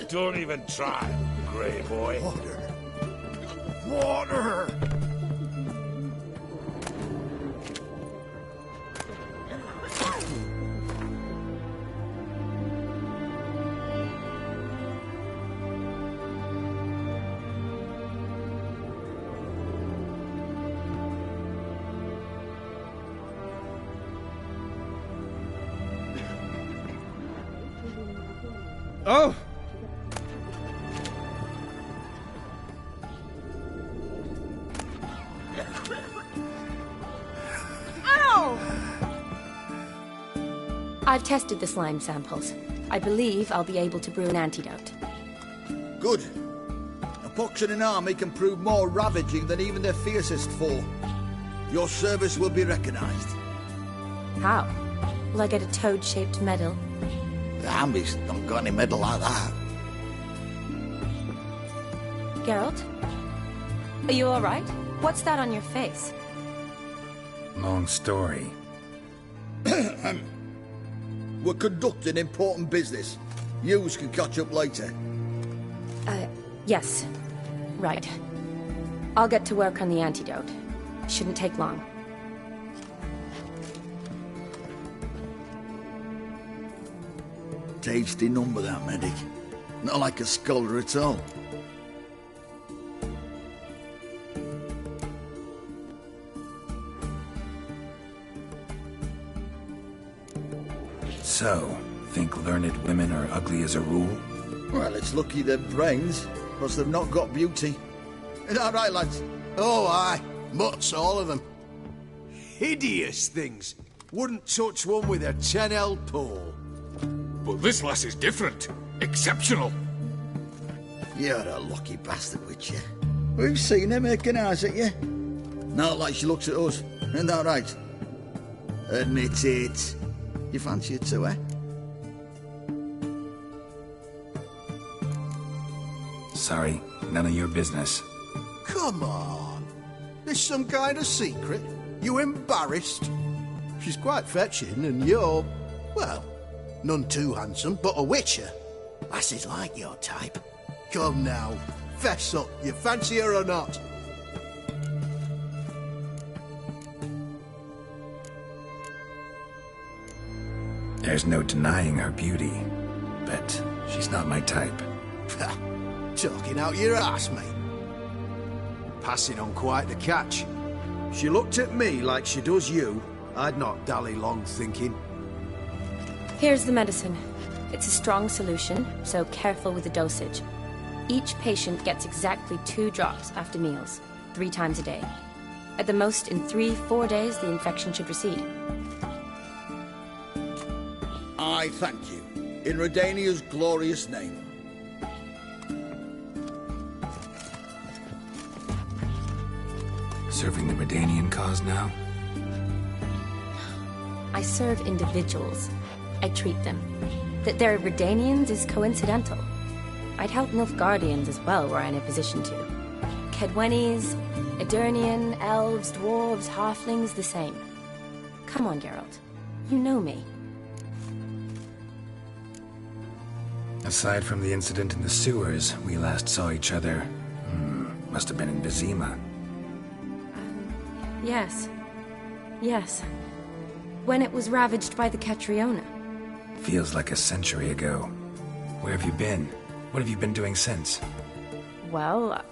Don't even try, Grey Boy. Water. Water! Oh! I've tested the slime samples. I believe I'll be able to brew an antidote. Good. A pox in an army can prove more ravaging than even their fiercest foe. Your service will be recognized. How? Will I get a toad-shaped medal? The army's not got any medal like that. Geralt? Are you alright? What's that on your face? Long story. We're conducting important business. Yous can catch up later. Yes. Right. I'll get to work on the antidote. Shouldn't take long. Tasty number, that, medic. Not like a scholar at all. So, think learned women are ugly as a rule? Well, it's lucky they're brains, because they've not got beauty. Is that right, lads? Oh, aye. Mutts, all of them. Hideous things. Wouldn't touch one with a 10L pole. But this lass is different. Exceptional. You're a lucky bastard, Witcher. We've seen her making eyes at you. Not like she looks at us. Isn't that right? Admit it. You fancy it too, eh? Sorry, none of your business. Come on. This some kind of secret? You embarrassed? She's quite fetching, and you're, well, none too handsome, but a witcher. Lasses like your type. Come now, fess up. You fancy her or not? There's no denying her beauty, but she's not my type. Talking out your ass, mate. Passing on quite the catch. She looked at me like she does you. I'd not dally long thinking. Here's the medicine. It's a strong solution, so careful with the dosage. Each patient gets exactly 2 drops after meals, 3 times a day. At the most, in 3-4 days, the infection should recede. I thank you. In Redania's glorious name. Serving the Redanian cause now? I serve individuals. I treat them. That they're Redanians is coincidental. I'd help Nilfgaardians as well were I in a position to. Kedwenis, Edirnian, elves, dwarves, halflings, the same. Come on, Geralt. You know me. Aside from the incident in the sewers, we last saw each other. Must have been in Vizima. Yes. Yes. When it was ravaged by the Catriona. Feels like a century ago. Where have you been? What have you been doing since? Well,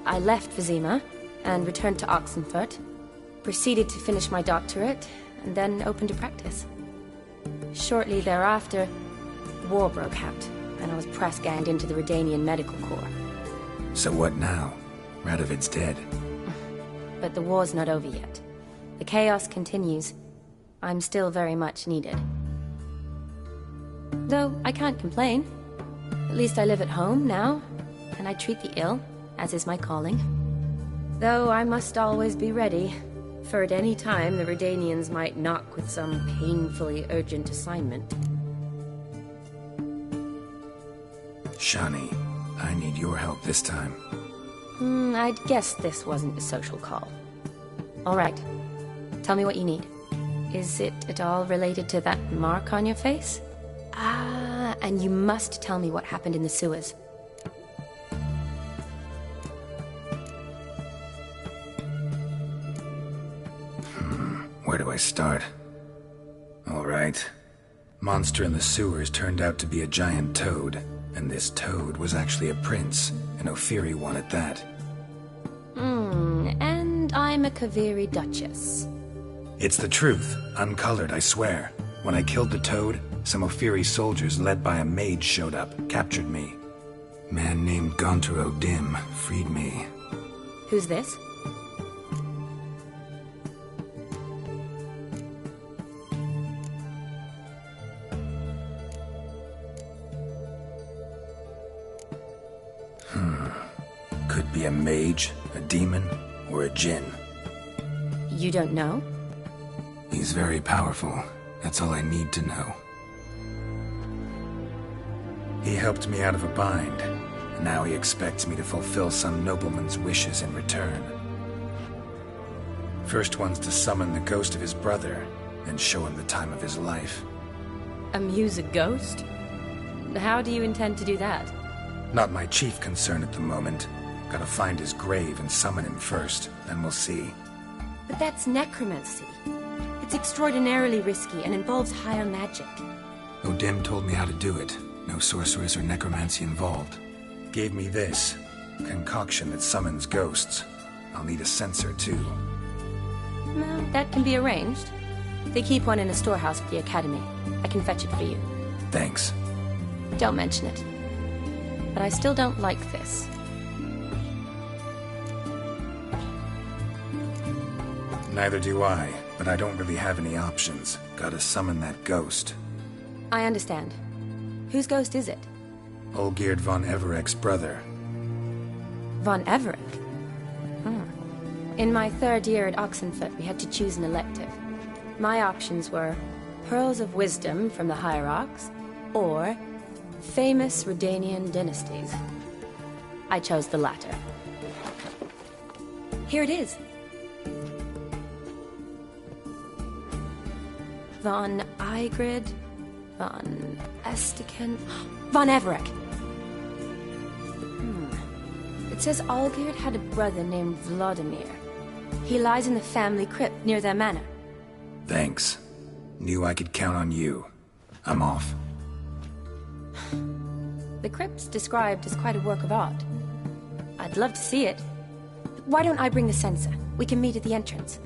I left Vizima and returned to Oxenfurt. Proceeded to finish my doctorate, and then opened a practice. Shortly thereafter, war broke out, and I was press-ganged into the Redanian Medical Corps. So what now? Radovid's dead. But the war's not over yet. The chaos continues. I'm still very much needed. Though I can't complain. At least I live at home now, and I treat the ill, as is my calling. Though I must always be ready, for at any time the Redanians might knock with some painfully urgent assignment. Shani, I need your help this time. I'd guess this wasn't a social call. All right. Tell me what you need. Is it at all related to that mark on your face? Ah, and you must tell me what happened in the sewers. Where do I start? All right. Monster in the sewers turned out to be a giant toad, and this toad was actually a prince, an Ophiri one at that. And I'm a Kaviri Duchess. It's the truth, uncolored, I swear. When I killed the toad, some Ophiri soldiers led by a mage showed up, captured me. Man named Gontaro Dim freed me. Who's this? Could be a mage, a demon, or a djinn. You don't know? He's very powerful. That's all I need to know. He helped me out of a bind, and now he expects me to fulfill some nobleman's wishes in return. First one's to summon the ghost of his brother, and show him the time of his life. Amuse a ghost? How do you intend to do that? Not my chief concern at the moment. Gotta find his grave and summon him first, then we'll see. But that's necromancy. It's extraordinarily risky and involves higher magic. Odim told me how to do it. No sorceress or necromancy involved. Gave me this concoction that summons ghosts. I'll need a censer too. Well, that can be arranged. They keep one in a storehouse at the academy. I can fetch it for you. Thanks. Don't mention it. But I still don't like this. Neither do I, but I don't really have any options. Gotta summon that ghost. I understand. Whose ghost is it? Olgierd von Everek's brother. Von Everek? In my third year at Oxenfoot, we had to choose an elective. My options were Pearls of Wisdom from the Hierarchs, or Famous Redanian Dynasties. I chose the latter. Here it is. Von Igrid, Von Estiken, Von Everek. It says Olgierd had a brother named Vladimir. He lies in the family crypt near their manor. Thanks. Knew I could count on you. I'm off. The crypt's described as quite a work of art. I'd love to see it. Why don't I bring the censer? We can meet at the entrance.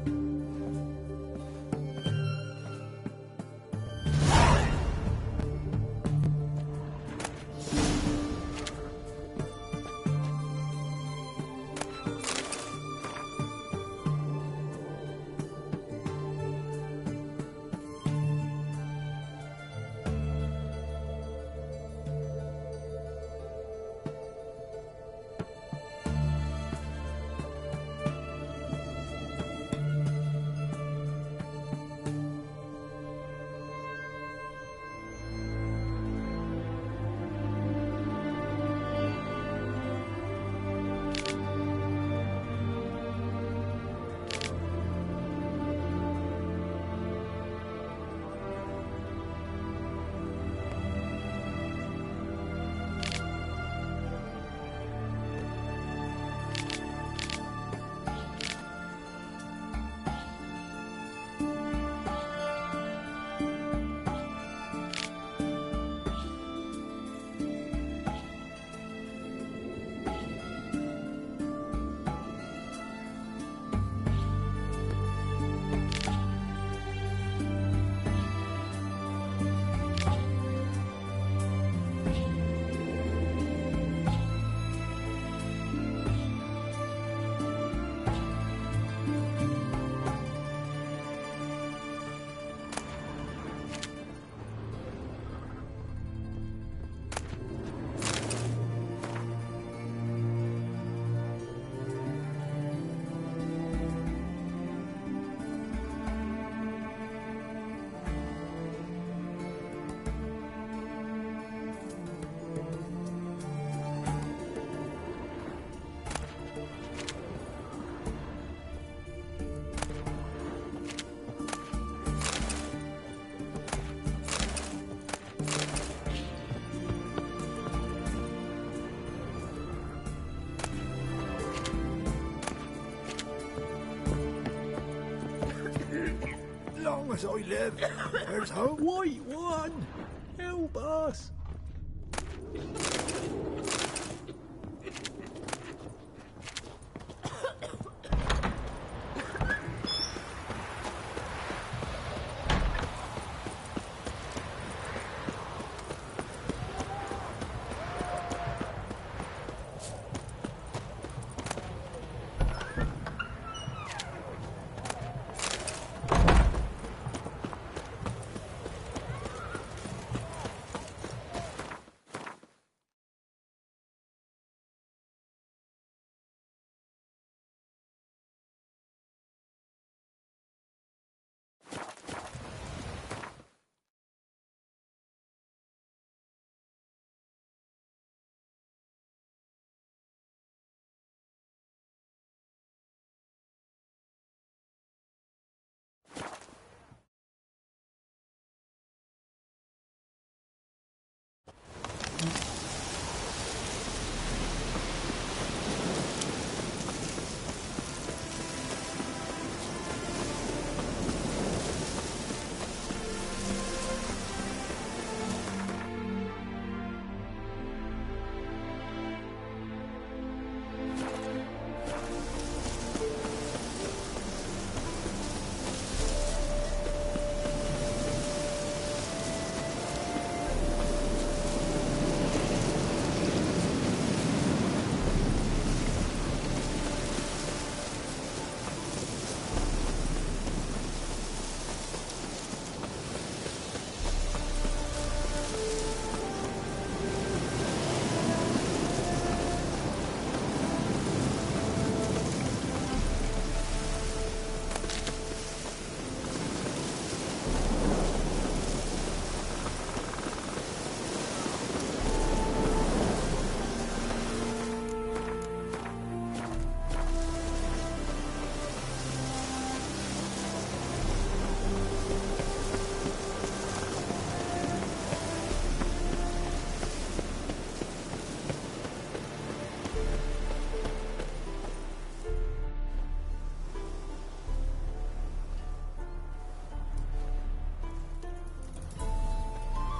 as I live, there's a white one. Help us.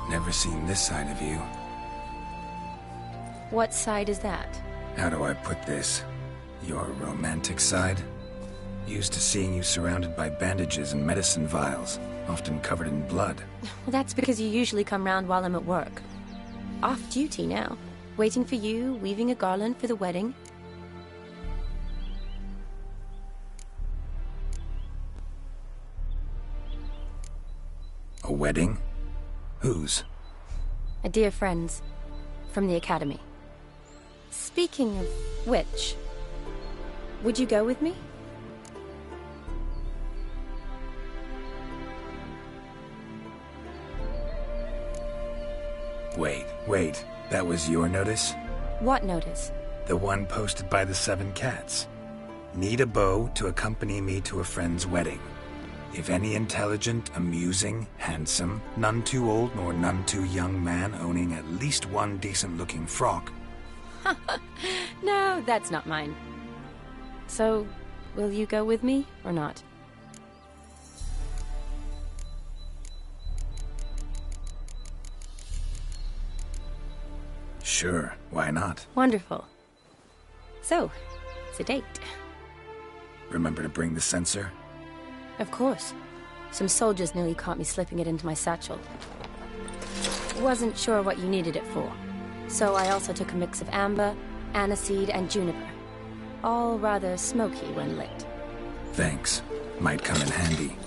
Never seen this side of you. What side is that? How do I put this? Your romantic side? Used to seeing you surrounded by bandages and medicine vials, often covered in blood. Well, that's because you usually come round while I'm at work. Off duty now. Waiting for you, weaving a garland for the wedding. A wedding? Whose? A dear friend's. From the academy. Speaking of which, would you go with me? Wait. That was your notice? What notice? The one posted by the 7 Cats. Need a beau to accompany me to a friend's wedding. If any intelligent, amusing, handsome, none too old nor none too young man owning at least one decent-looking frock. No, that's not mine. So, will you go with me, or not? Sure, why not? Wonderful. So, it's a date. Remember to bring the censer? Of course. Some soldiers nearly caught me slipping it into my satchel. Wasn't sure what you needed it for. So I also took a mix of amber, aniseed, and juniper. All rather smoky when lit. Thanks. Might come in handy.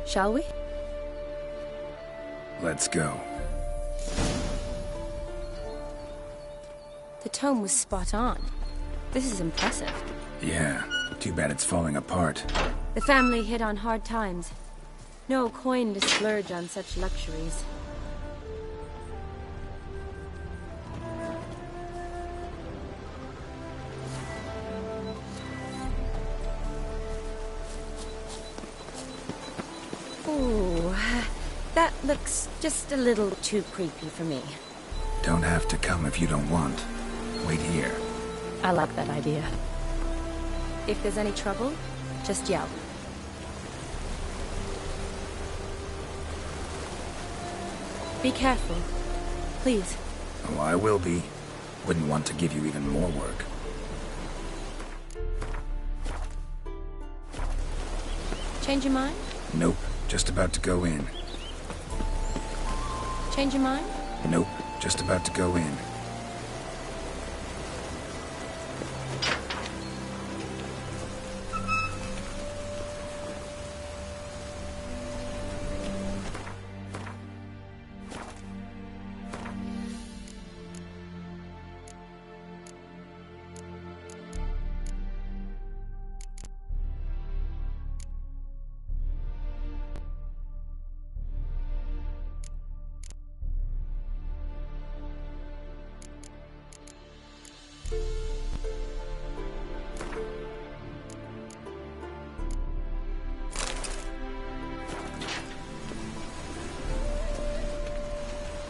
Shall we? Let's go. The tome was spot on. This is impressive. Yeah, too bad it's falling apart. The family hit on hard times. No coin to splurge on such luxuries. Ooh, that looks just a little too creepy for me. Don't have to come if you don't want. Wait here. I like that idea. If there's any trouble, just yell. Be careful. Please. Oh, I will be. Wouldn't want to give you even more work. Change your mind? Nope, just about to go in. Change your mind? Nope, just about to go in.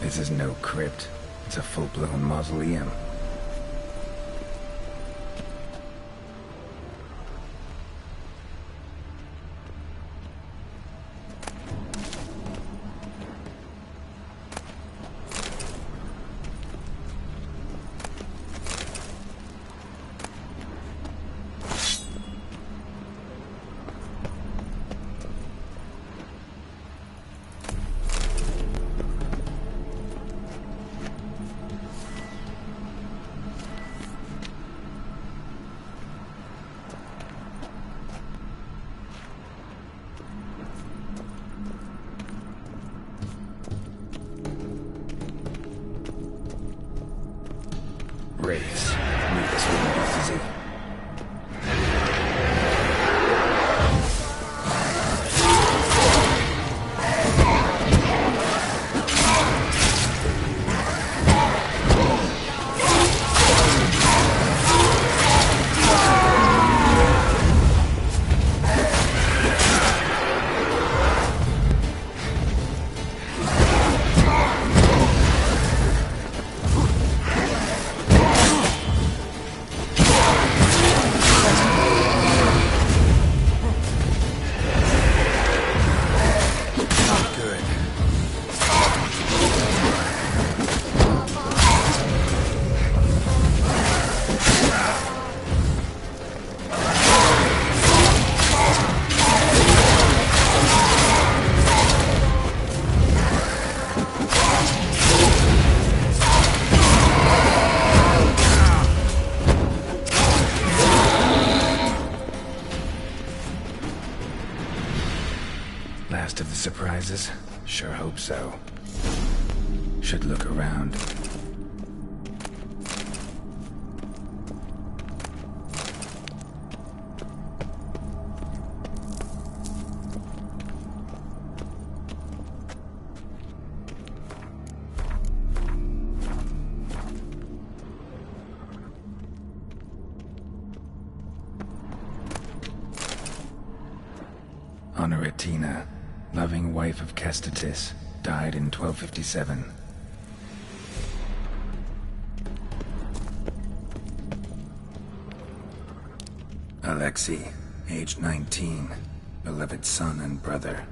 This is no crypt. It's a full-blown mausoleum. Wraiths. Knew this wouldn't be easy. Last of the surprises? Sure hope so. Should look around. Honoratina, loving wife of Kestatis, died in 1257. Alexei, age 19, beloved son and brother.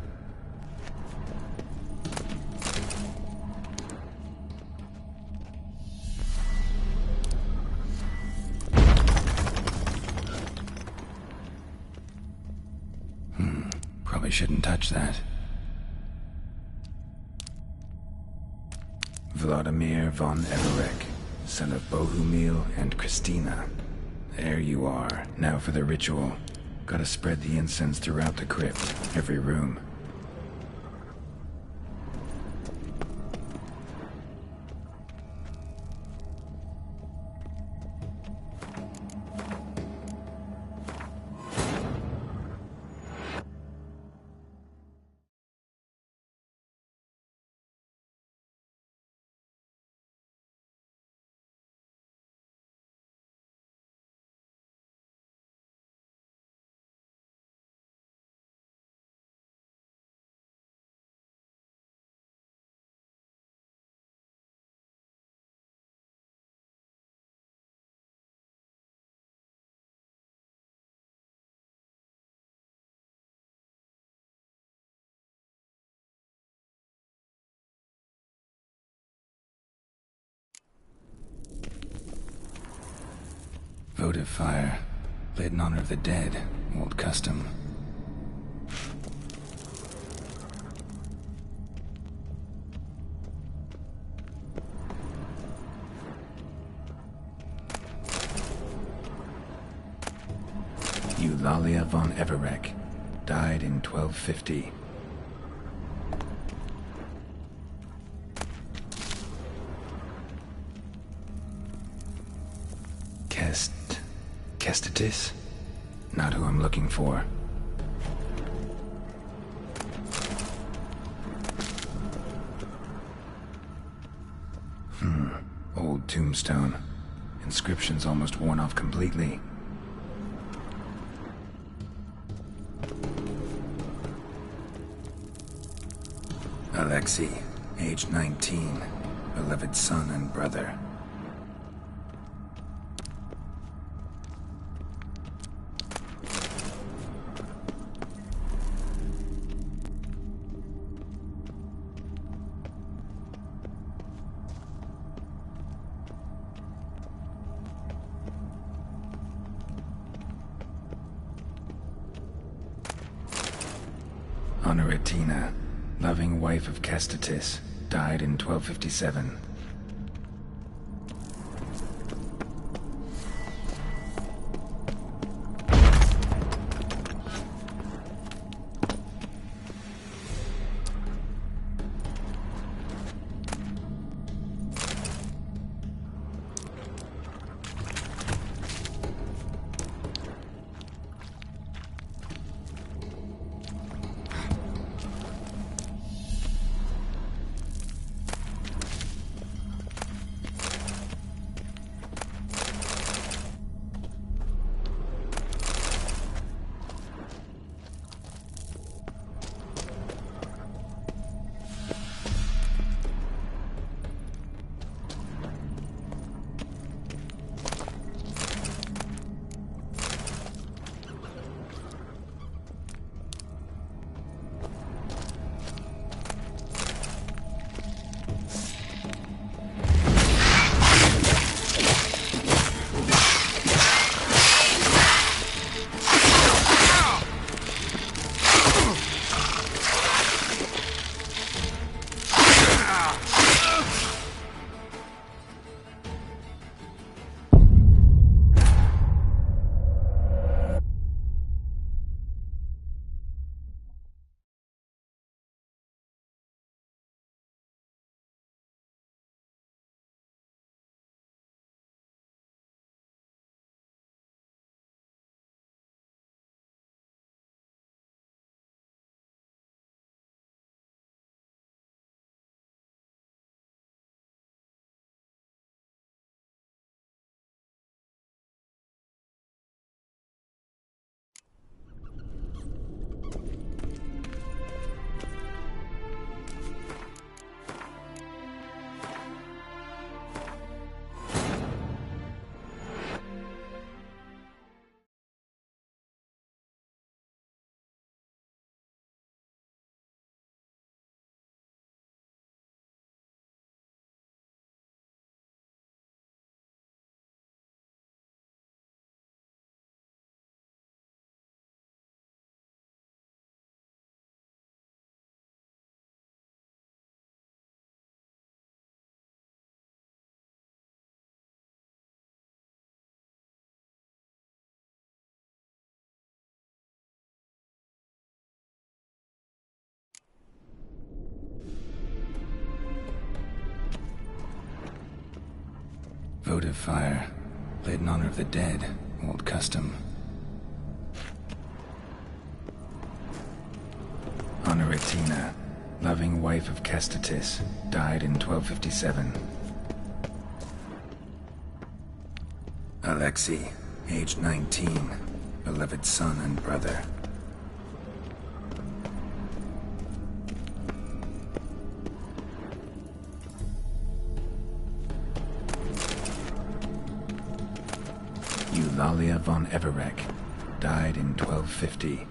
Probably shouldn't touch that. Vladimir von Everek, son of Bohumil and Christina. There you are. Now for the ritual. Gotta spread the incense throughout the crypt, every room. Votive fire. Lit in honor of the dead. Old custom. Eulalia von Everek. Died in 1250. Kestatis? Not who I'm looking for. Old tombstone. Inscription's almost worn off completely. Alexei, age 19, beloved son and brother. Honoratina, loving wife of Kestatis, died in 1257. Votive fire. Lit in honor of the dead. Old custom. Honoratina, loving wife of Kestatis, died in 1257. Alexei, age 19, beloved son and brother. Eulalia von Everek, died in 1250.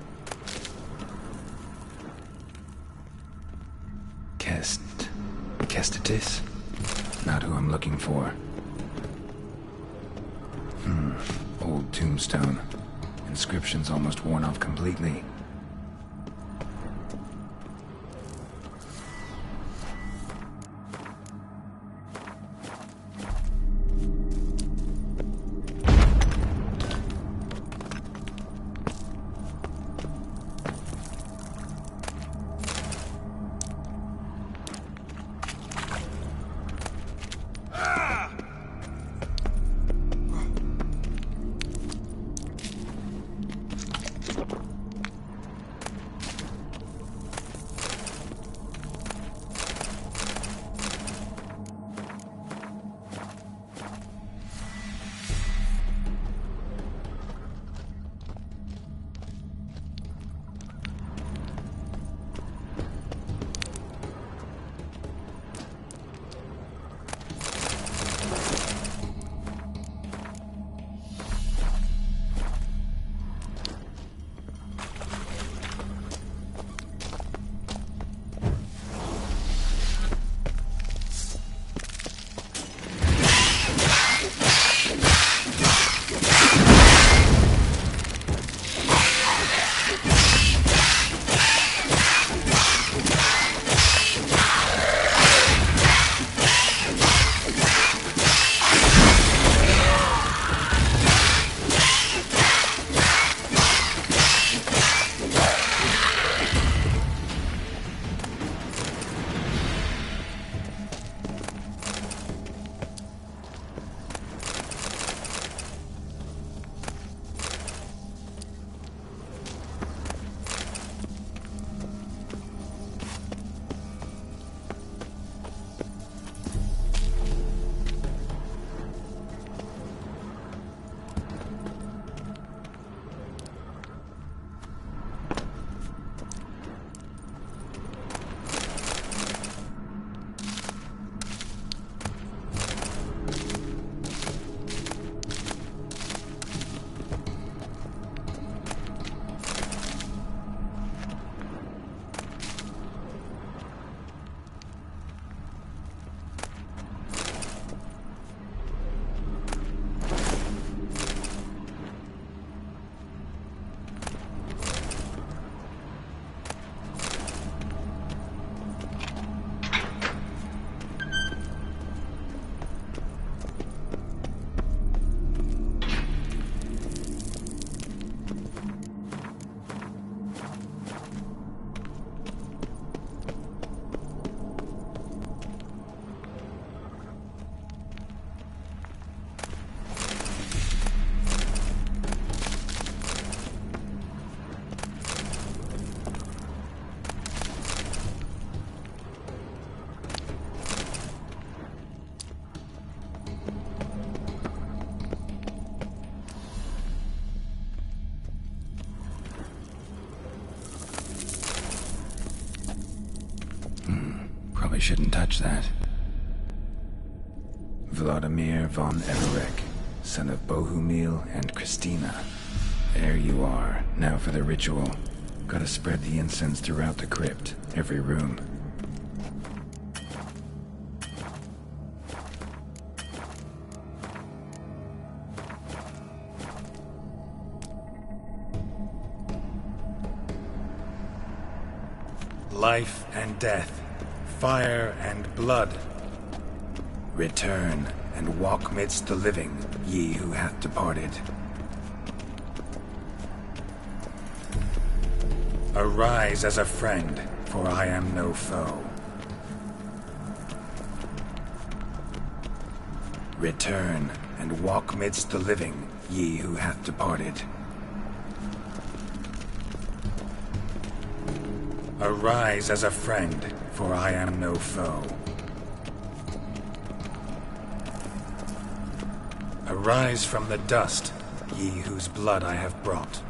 Kestatis? Not who I'm looking for. tombstone. Inscription's almost worn off completely. Probably shouldn't touch that. Vladimir von Everek, son of Bohumil and Christina. There you are. Now for the ritual. Gotta spread the incense throughout the crypt, every room. Life and death, fire and blood. Return and walk midst the living, ye who hath departed. Arise as a friend, for I am no foe. Return and walk midst the living, ye who hath departed. Arise as a friend, for I am no foe. Arise from the dust, ye whose blood I have brought.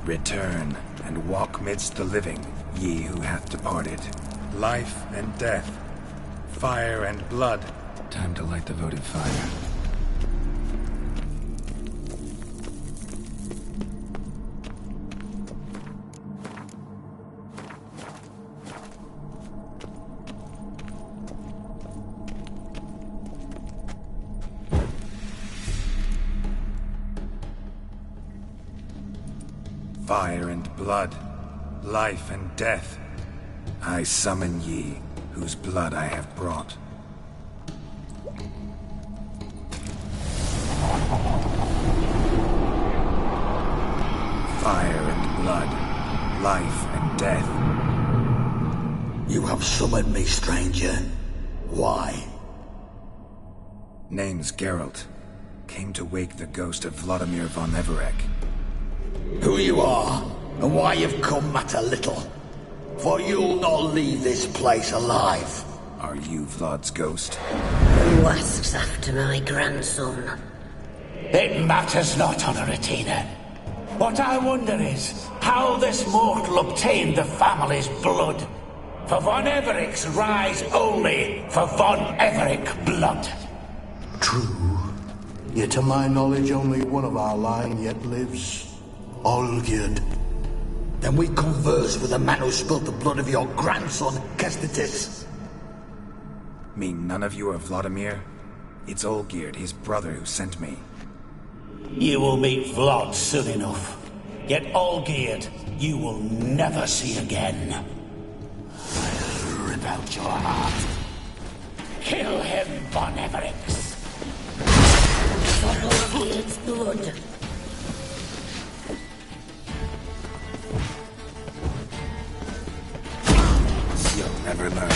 Return and walk midst the living, ye who hath departed. Life and death, fire and blood. Time to light the votive fire. Fire and blood, life and death. I summon ye, whose blood I have brought. Fire and blood, life and death. You have summoned me, stranger. Why? Name's Geralt. Came to wake the ghost of Vladimir von Everec. Who you are, and why you've come matter little. For you'll not leave this place alive. Are you Vlad's ghost? Who asks after my grandson? It matters not, Honoratina. What I wonder is how this mortal obtained the family's blood. For von Everec's rise only for von Everec blood. True. Yet to my knowledge, only one of our line yet lives. Olgierd. Then we converse with the man who spilled the blood of your grandson, Kestetis. Mean none of you are Vladimir? It's Olgierd, his brother, who sent me. You will meet Vlad soon enough. Yet Olgierd, you will never see again. I'll rip out your heart. Kill him, von Everec. For Olgierd's blood. You'll never learn.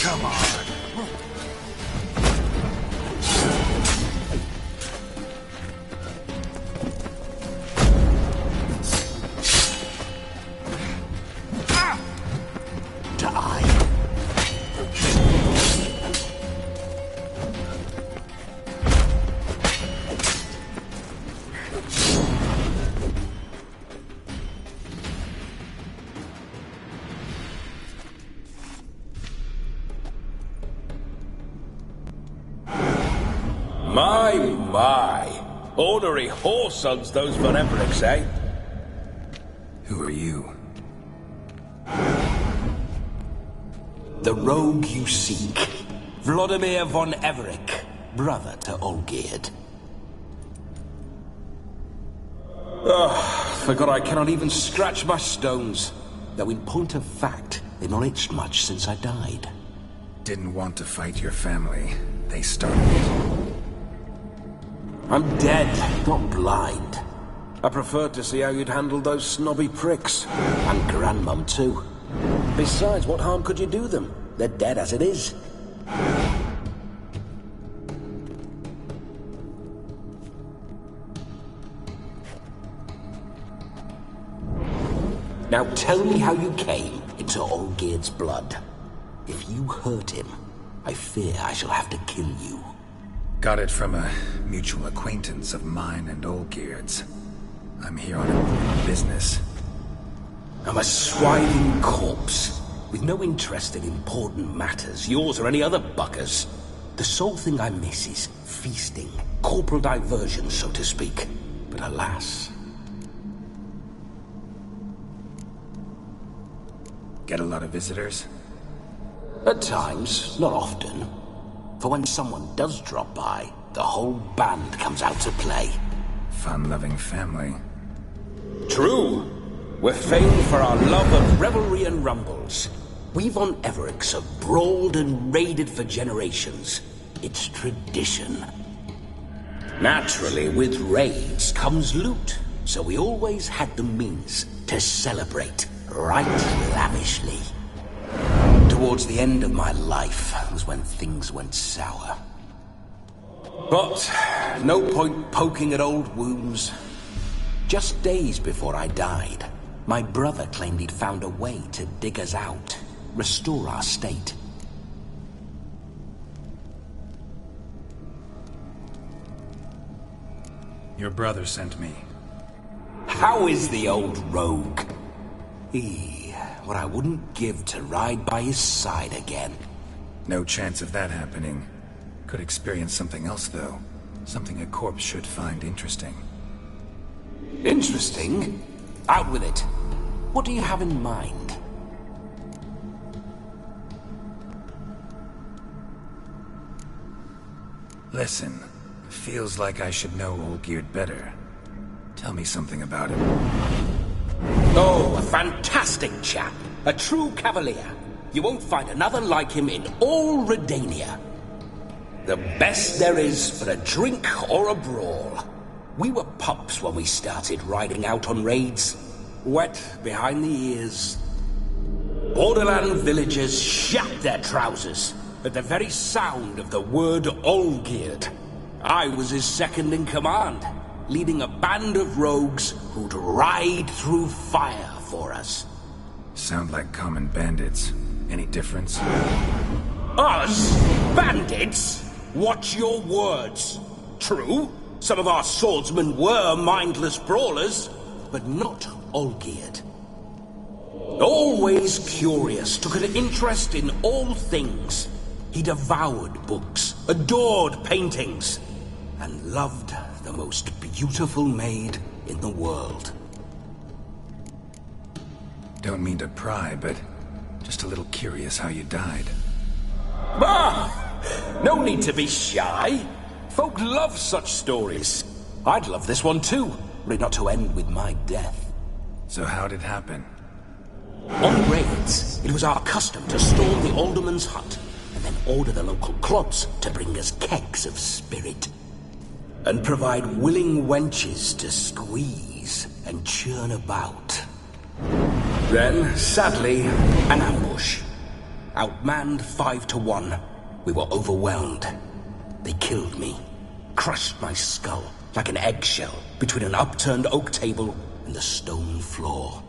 Come on. My. Ornery whoresons those von Everecs, eh? Who are you? The rogue you seek. Vladimir von Everec, brother to Olgierd. Forgot I cannot even scratch my stones. Though in point of fact, they've not itched much since I died. Didn't want to fight your family. They started it. I'm dead, not blind. I preferred to see how you'd handle those snobby pricks. And Grandmum, too. Besides, what harm could you do them? They're dead as it is. Now tell me how you came into Olgierd's blood. If you hurt him, I fear I shall have to kill you. Got it from a mutual acquaintance of mine and Olgierd's. I'm here on important business. I'm a swiving corpse, with no interest in important matters, yours or any other buckers. The sole thing I miss is feasting, corporal diversion, so to speak. But alas... Get a lot of visitors? At times, not often. For when someone does drop by, the whole band comes out to play. Fun-loving family. True. We're famed for our love of revelry and rumbles. We von Everecs have brawled and raided for generations. It's tradition. Naturally, with raids comes loot, so we always had the means to celebrate right lavishly. Towards the end of my life was when things went sour. But no point poking at old wounds. Just days before I died, my brother claimed he'd found a way to dig us out, restore our state. Your brother sent me. How is the old rogue? He what I wouldn't give to ride by his side again. No chance of that happening. Could experience something else, though. Something a corpse should find interesting. Interesting? Out with it. What do you have in mind? Listen, feels like I should know Olgierd better. Tell me something about him. Oh, a fantastic chap. A true cavalier. You won't find another like him in all Redania. The best there is for a drink or a brawl. We were pups when we started riding out on raids. Wet behind the ears. Borderland villagers shat their trousers at the very sound of the word Olgierd. I was his second in command, leading a band of rogues who'd ride through fire for us. Sound like common bandits. Any difference? Us? Bandits? Watch your words. True, some of our swordsmen were mindless brawlers, but not Olgierd. Always curious, took an interest in all things. He devoured books, adored paintings, and loved the most beautiful maid in the world. Don't mean to pry, but just a little curious how you died. No need to be shy. Folk love such stories. I'd love this one too, but not to end with my death. So how'd it happen? On raids, it was our custom to storm the alderman's hut, and then order the local clods to bring us kegs of spirit. And provide willing wenches to squeeze and churn about. Then, sadly, an ambush. Outmanned 5 to 1, we were overwhelmed. They killed me, crushed my skull like an eggshell between an upturned oak table and the stone floor.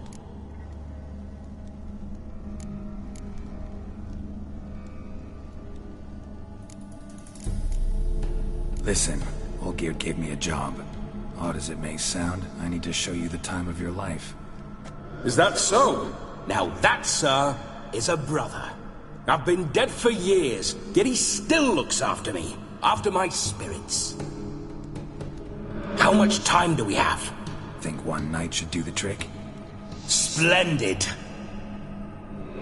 Listen, Olgierd gave me a job. Odd as it may sound, I need to show you the time of your life. Is that so? Now that, sir, is a brother. I've been dead for years, yet he still looks after me, after my spirits. How much time do we have? Think one night should do the trick? Splendid.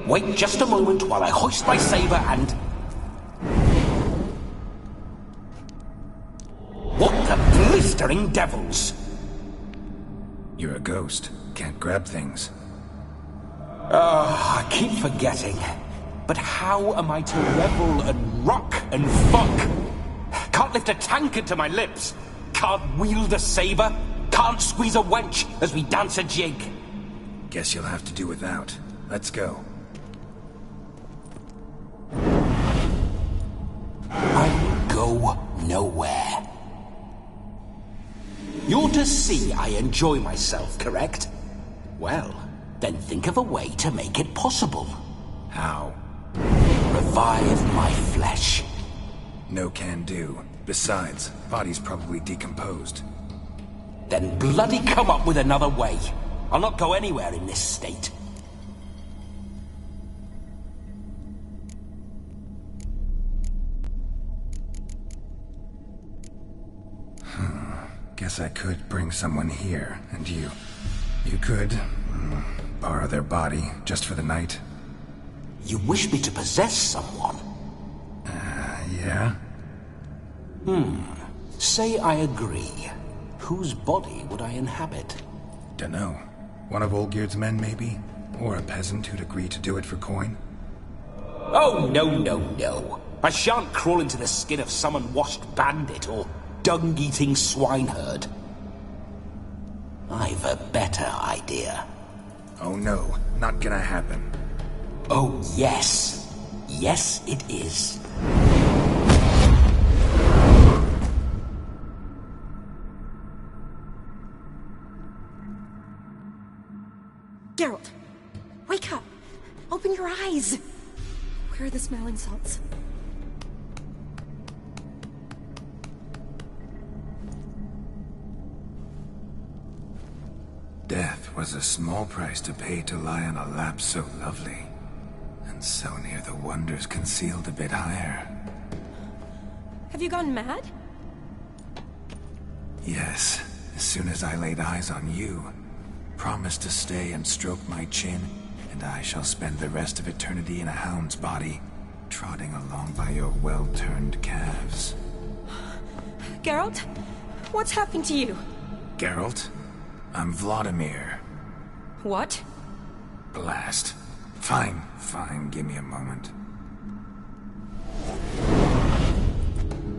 Wait just a moment while I hoist my saber and... What the blistering devils? You're a ghost. Can't grab things. I keep forgetting. But how am I to revel and rock and fuck? Can't lift a tankard to my lips. Can't wield a saber. Can't squeeze a wench as we dance a jig. Guess you'll have to do without. Let's go. I go nowhere. You're to see I enjoy myself, correct? Well, then think of a way to make it possible. How? Revive my flesh. No can do. Besides, body's probably decomposed. Then bloody come up with another way. I'll not go anywhere in this state. Guess I could bring someone here, and you could borrow their body just for the night. You wish me to possess someone? Yeah? Say I agree. Whose body would I inhabit? Dunno. One of Olgierd's men, maybe? Or a peasant who'd agree to do it for coin? Oh, no. I shan't crawl into the skin of some unwashed bandit or dung-eating swineherd. I've a better idea. Oh no, not gonna happen. Oh, yes. Yes, it is. Geralt, wake up! Open your eyes! Where are the smelling salts? Death 'Twas a small price to pay to lie on a lap so lovely, and so near the wonders concealed a bit higher. Have you gone mad? Yes, as soon as I laid eyes on you, promised to stay and stroke my chin, and I shall spend the rest of eternity in a hound's body, trotting along by your well-turned calves. Geralt? What's happened to you? Geralt? I'm Vladimir. What? Blast. Fine, give me a moment.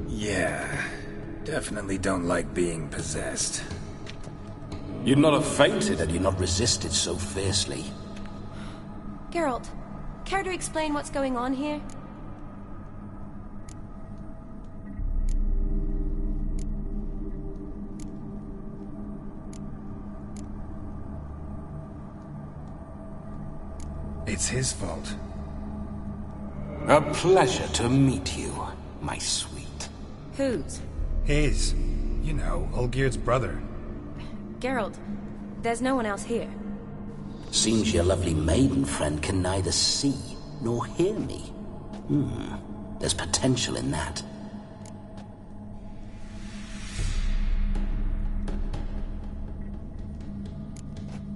Yeah, definitely don't like being possessed. You'd not have fainted had you not resisted so fiercely. Geralt, care to explain what's going on here? It's his fault. A pleasure to meet you, my sweet. Whose? His. You know, Olgerd's brother. Geralt, there's no one else here. Seems your lovely maiden friend can neither see nor hear me. There's potential in that.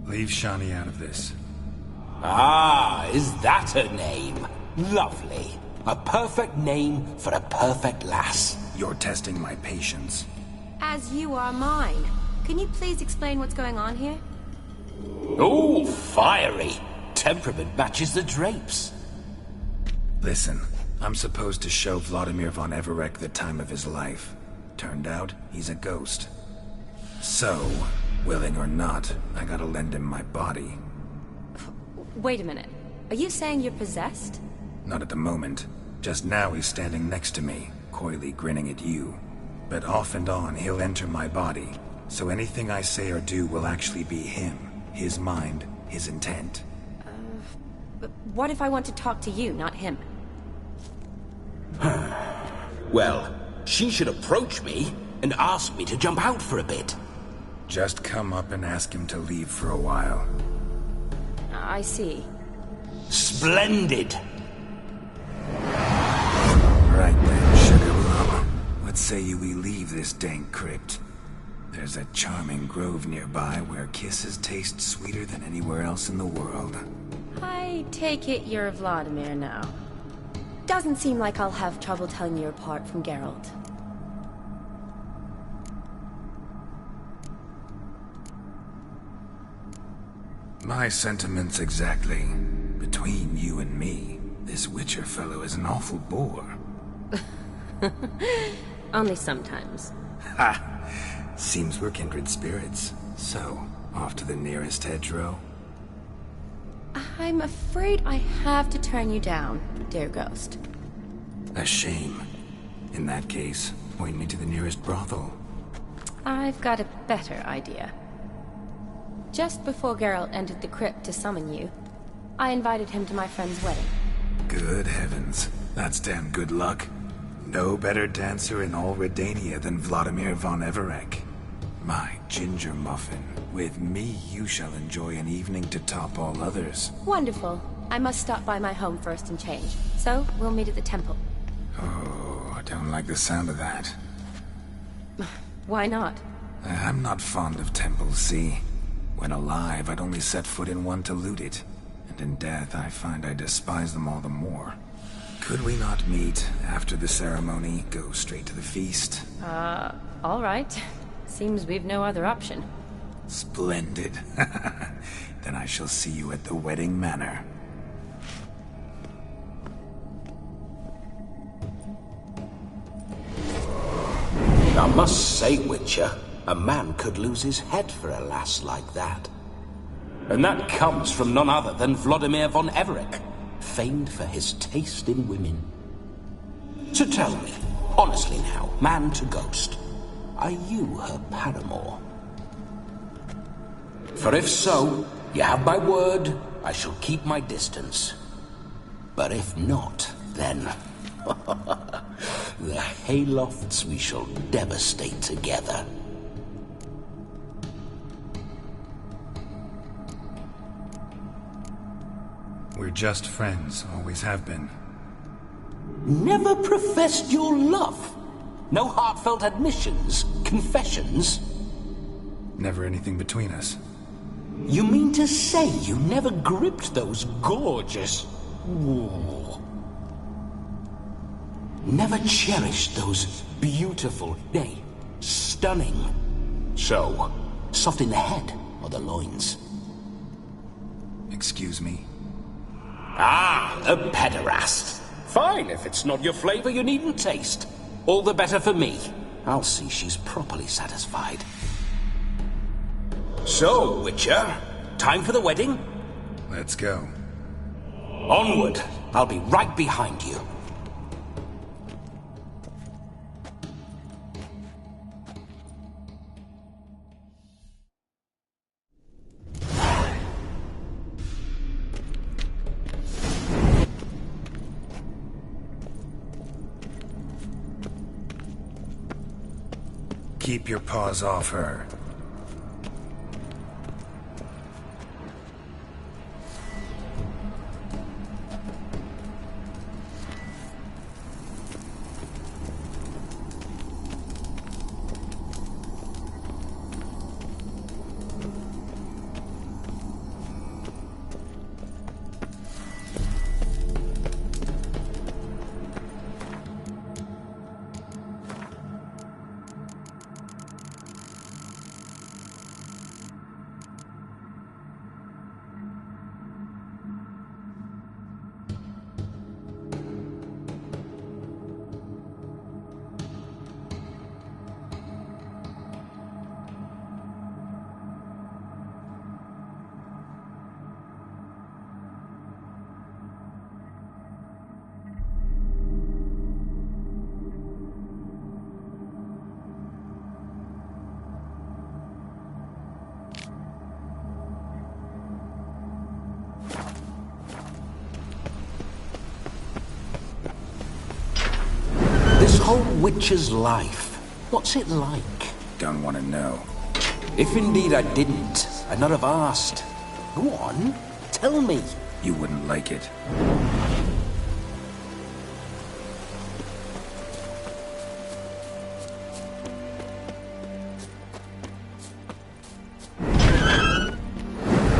Leave Shani out of this. Ah, is that her name? Lovely. A perfect name for a perfect lass. You're testing my patience. As you are mine. Can you please explain what's going on here? Oh, fiery. Temperament matches the drapes. Listen, I'm supposed to show Vladimir von Everec the time of his life. Turned out, he's a ghost. So, willing or not, I gotta lend him my body. Wait a minute. Are you saying you're possessed? Not at the moment. Just now he's standing next to me, coyly grinning at you. But off and on, he'll enter my body. So anything I say or do will actually be him. His mind, his intent. But what if I want to talk to you, not him? Well, she should approach me and ask me to jump out for a bit. Just come up and ask him to leave for a while. I see. Splendid! Right then, Sugar Plum. What say you we leave this dank crypt? There's a charming grove nearby where kisses taste sweeter than anywhere else in the world. I take it you're Vladimir now. Doesn't seem like I'll have trouble telling you apart from Geralt. My sentiments exactly. Between you and me, this Witcher fellow is an awful bore. Only sometimes. Ha! Seems we're kindred spirits. So, off to the nearest hedgerow? I'm afraid I have to turn you down, dear ghost. A shame. In that case, point me to the nearest brothel. I've got a better idea. Just before Geralt entered the crypt to summon you, I invited him to my friend's wedding. Good heavens. That's damn good luck. No better dancer in all Redania than Vladimir von Everec. My ginger muffin. With me, you shall enjoy an evening to top all others. Wonderful. I must stop by my home first and change. So, we'll meet at the temple. Oh, I don't like the sound of that. Why not? I'm not fond of temples, see? When alive, I'd only set foot in one to loot it. And in death, I find I despise them all the more. Could we not meet after the ceremony, go straight to the feast? All right. Seems we've no other option. Splendid. Then I shall see you at the wedding manor. I must say, Witcher, a man could lose his head for a lass like that. And that comes from none other than Vladimir von Everec, famed for his taste in women. So tell me, honestly now, man to ghost, are you her paramour? For if so, you have my word, I shall keep my distance. But if not, then... the haylofts we shall devastate together. just friends, always have been. Never professed your love? No heartfelt admissions? Confessions? Never anything between us. You mean to say you never gripped those gorgeous... Ooh. Never cherished those beautiful, nay, stunning... So, soft in the head or the loins? Excuse me? Ah, a pederast. Fine, if it's not your flavor, you needn't taste. All the better for me. I'll see she's properly satisfied. So, Witcher, time for the wedding? Let's go. Onward. I'll be right behind you. Keep your paws off her. This whole Witcher's life, what's it like? Don't want to know. If indeed I didn't, I'd not have asked. Go on, tell me. You wouldn't like it.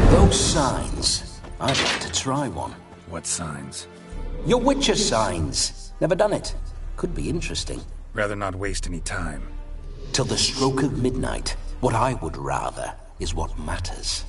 Those signs, I'd like to try one. What signs? Your Witcher signs. Never done it. Could be interesting. Rather not waste any time. Till the stroke of midnight, what I would rather is what matters.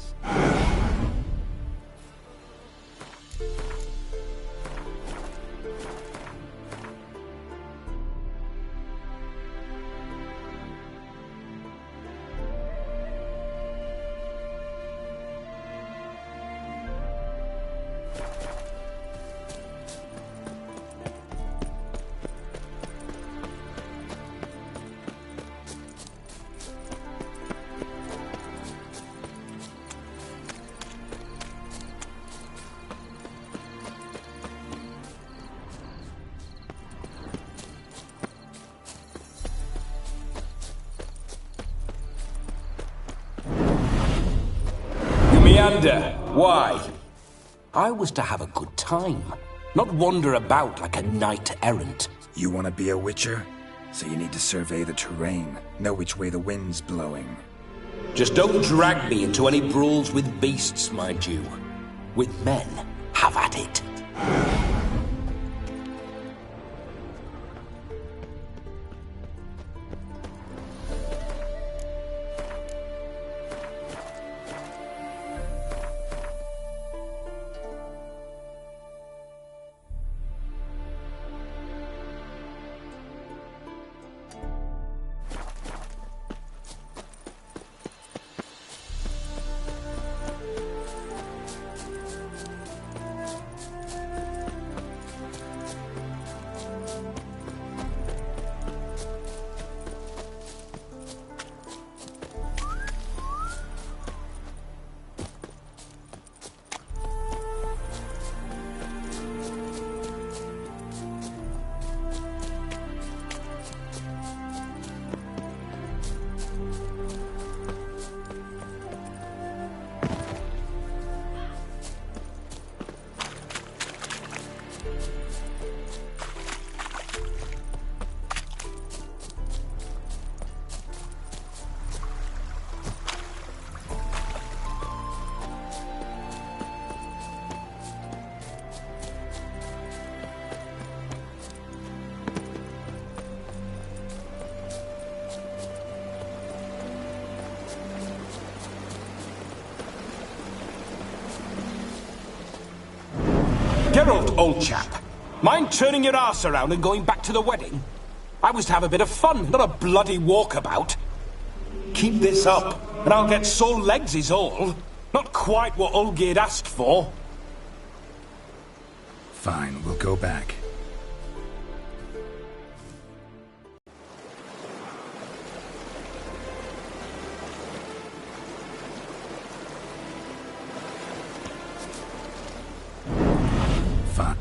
Meander. Why? I was to have a good time, not wander about like a knight-errant. You want to be a witcher? So you need to survey the terrain, know which way the wind's blowing. Just don't drag me into any brawls with beasts, my Jew. With men, have at it. Geralt, old chap. Mind turning your arse around and going back to the wedding? I was to have a bit of fun, not a bloody walkabout. Keep this up, and I'll get sore legs is all. Not quite what Olgierd asked for. Fine, we'll go back. Fine.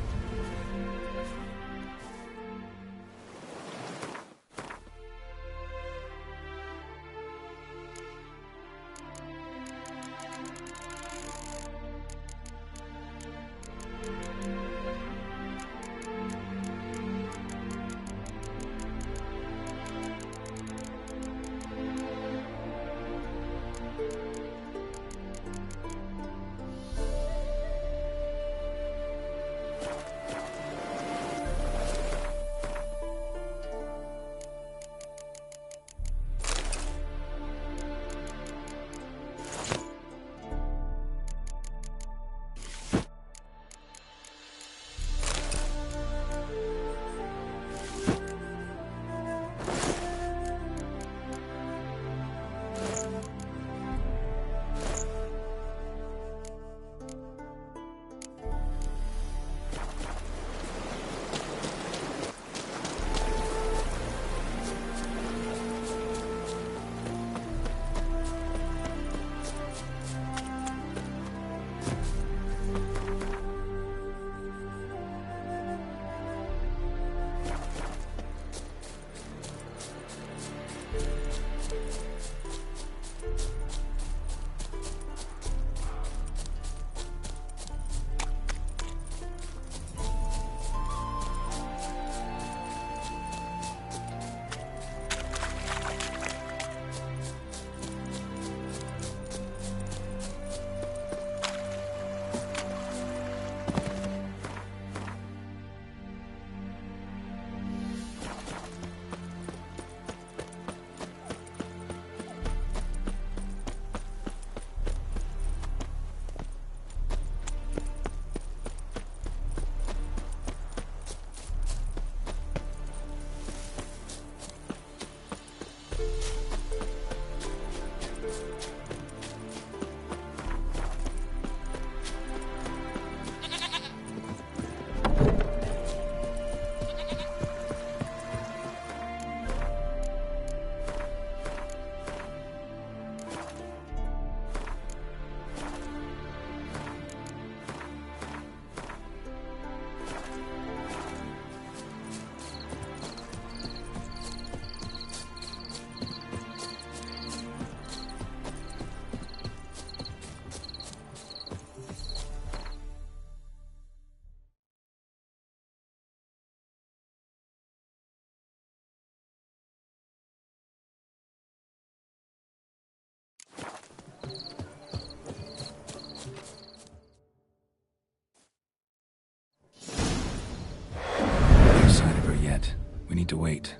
We need to wait.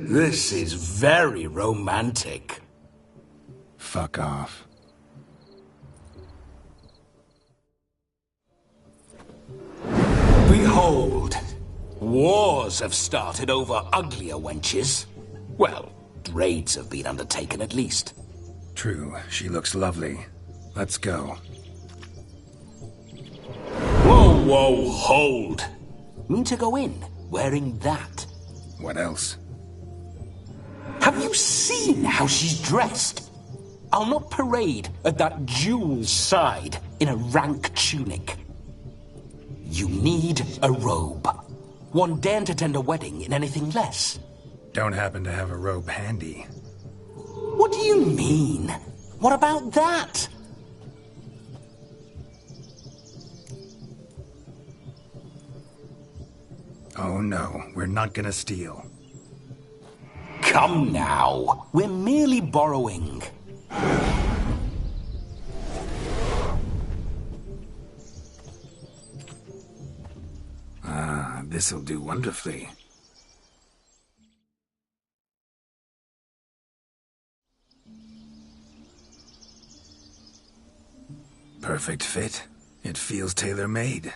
This is very romantic. Fuck off. Behold, wars have started over uglier wenches. Well, raids have been undertaken at least. True, she looks lovely. Let's go. Whoa, whoa, hold. Mean to go in, wearing that? What else? Have you seen how she's dressed? I'll not parade at that jewel's side in a rank tunic. You need a robe. One daren't to attend a wedding in anything less. Don't happen to have a robe handy. What do you mean? What about that? Oh no, we're not gonna steal. Come now, we're merely borrowing. this'll do wonderfully. Perfect fit. It feels tailor-made.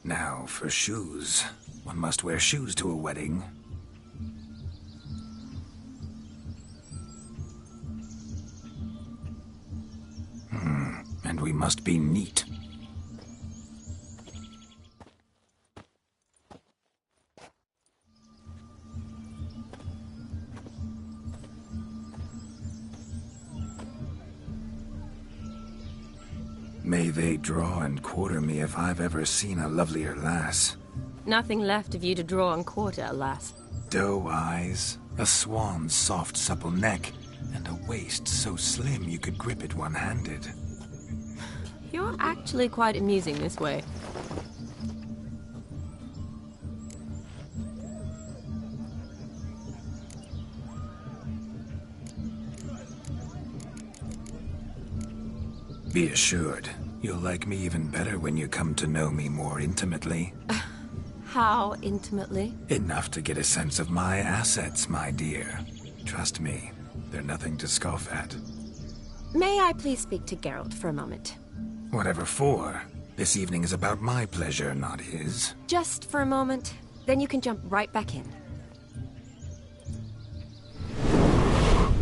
Now, for shoes. One must wear shoes to a wedding. And we must be neat. May they draw and quarter me if I've ever seen a lovelier lass. Nothing left of you to draw and quarter, alas. Doe eyes, a swan's soft supple neck, and a waist so slim you could grip it one-handed. You're actually quite amusing this way. Be assured, you'll like me even better when you come to know me more intimately. How intimately? Enough to get a sense of my assets, my dear. Trust me, they're nothing to scoff at. May I please speak to Geralt for a moment? Whatever for. This evening is about my pleasure, not his. Just for a moment, then you can jump right back in.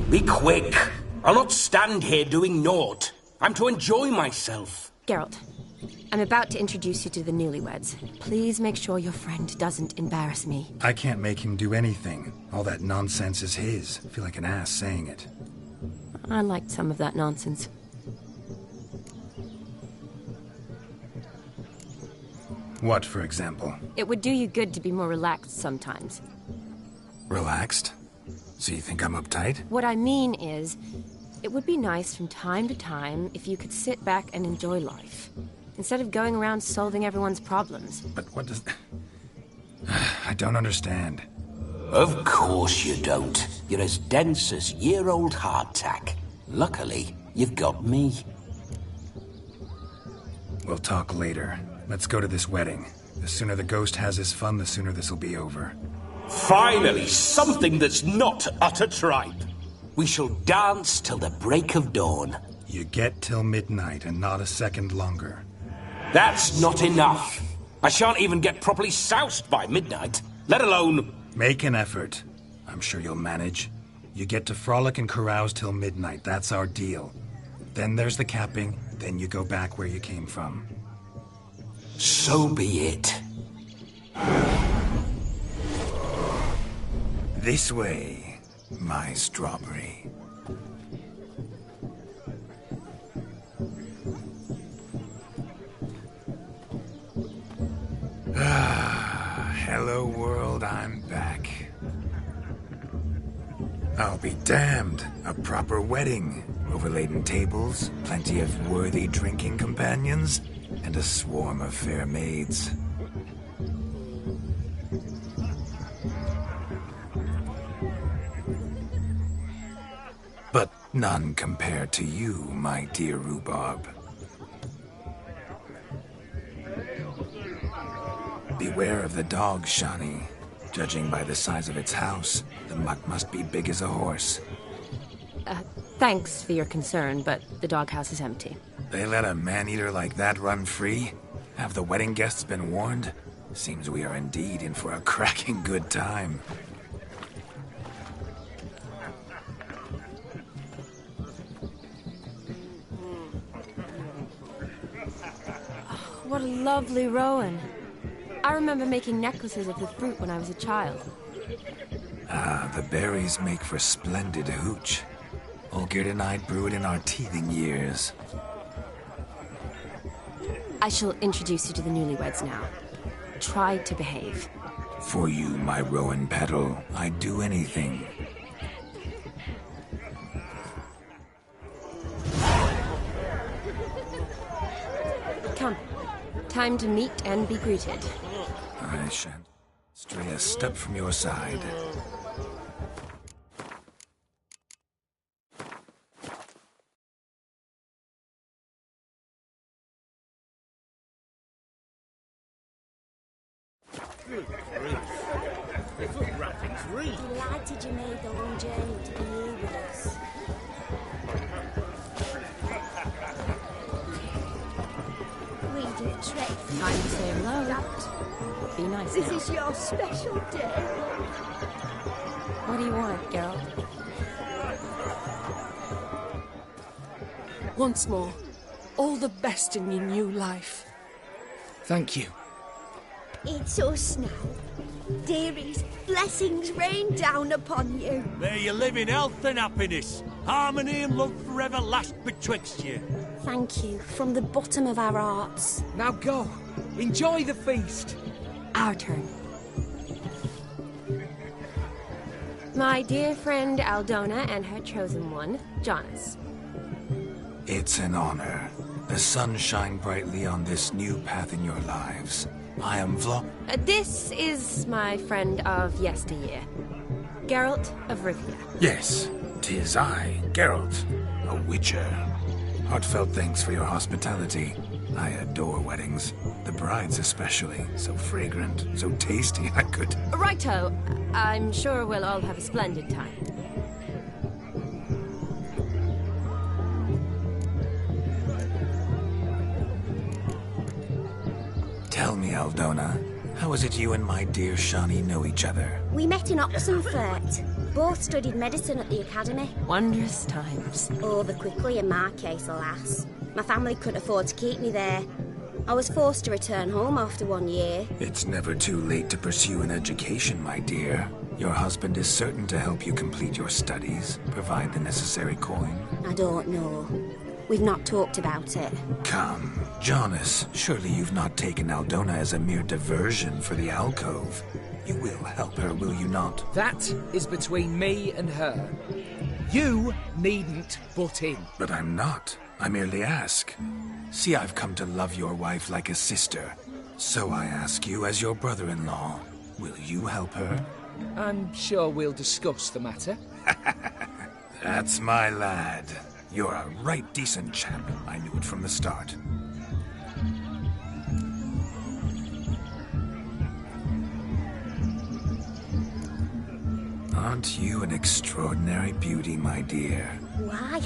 Be quick! I'll not stand here doing naught. I'm to enjoy myself. Geralt, I'm about to introduce you to the newlyweds. Please make sure your friend doesn't embarrass me. I can't make him do anything. All that nonsense is his. I feel like an ass saying it. I liked some of that nonsense. What, for example? It would do you good to be more relaxed sometimes. Relaxed? So you think I'm uptight? What I mean is, it would be nice from time to time if you could sit back and enjoy life, instead of going around solving everyone's problems. But what does... I don't understand. Of course you don't. You're as dense as year-old hardtack. Luckily, you've got me. We'll talk later. Let's go to this wedding. The sooner the ghost has his fun, the sooner this'll be over. Finally, something that's not utter tripe. We shall dance till the break of dawn. You get till midnight and not a second longer. That's not enough. I shan't even get properly soused by midnight, let alone... Make an effort. I'm sure you'll manage. You get to frolic and carouse till midnight, that's our deal. Then there's the capping, then you go back where you came from. So be it. This way, my strawberry. Hello world, I'm back. I'll be damned. A proper wedding. Overladen tables, plenty of worthy drinking companions, and a swarm of fair maids. But none compared to you, my dear rhubarb. Beware of the dog, Shani. Judging by the size of its house, the mutt must be big as a horse. Thanks for your concern, but the doghouse is empty. They let a man-eater like that run free? Have the wedding guests been warned? Seems we are indeed in for a cracking good time. What a lovely rowan. I remember making necklaces of the fruit when I was a child. Ah, the berries make for splendid hooch. Olgierd and I brewed in our teething years. I shall introduce you to the newlyweds now. Try to behave. For you, my rowan petal, I'd do anything. Come. Time to meet and be greeted. I shan't stray a step from your side. Delighted you made the long journey to be here with us. We do a trick. Time to say hello. Be nice This now. is your special day. What do you want, Geralt? Once more, all the best in your new life. Thank you. It's us now. Dearies, blessings rain down upon you. May you live in health and happiness. Harmony and love forever last betwixt you. Thank you from the bottom of our hearts. Now go. Enjoy the feast. Our turn. My dear friend Aldona and her chosen one, Jonas. It's an honor. The sun shine brightly on this new path in your lives. I am This is my friend of yesteryear, Geralt of Rivia. Yes, 'tis I, Geralt, a witcher. Heartfelt thanks for your hospitality. I adore weddings. The brides especially. So fragrant, so tasty, I could... Righto. I'm sure we'll all have a splendid time. Tell me, Aldona, how is it you and my dear Shani know each other? We met in Oxenfurt. Both studied medicine at the academy. Wondrous times. Over quickly in my case, alas. My family couldn't afford to keep me there. I was forced to return home after 1 year. It's never too late to pursue an education, my dear. Your husband is certain to help you complete your studies, provide the necessary coin. I don't know. We've not talked about it. Come, Jonas, surely you've not taken Aldona as a mere diversion for the alcove. You will help her, will you not? That is between me and her. You needn't butt in. But I'm not. I merely ask. See, I've come to love your wife like a sister. So I ask you as your brother-in-law, will you help her? I'm sure we'll discuss the matter. That's my lad. You're a right decent chap. I knew it from the start. Aren't you an extraordinary beauty, my dear? Why?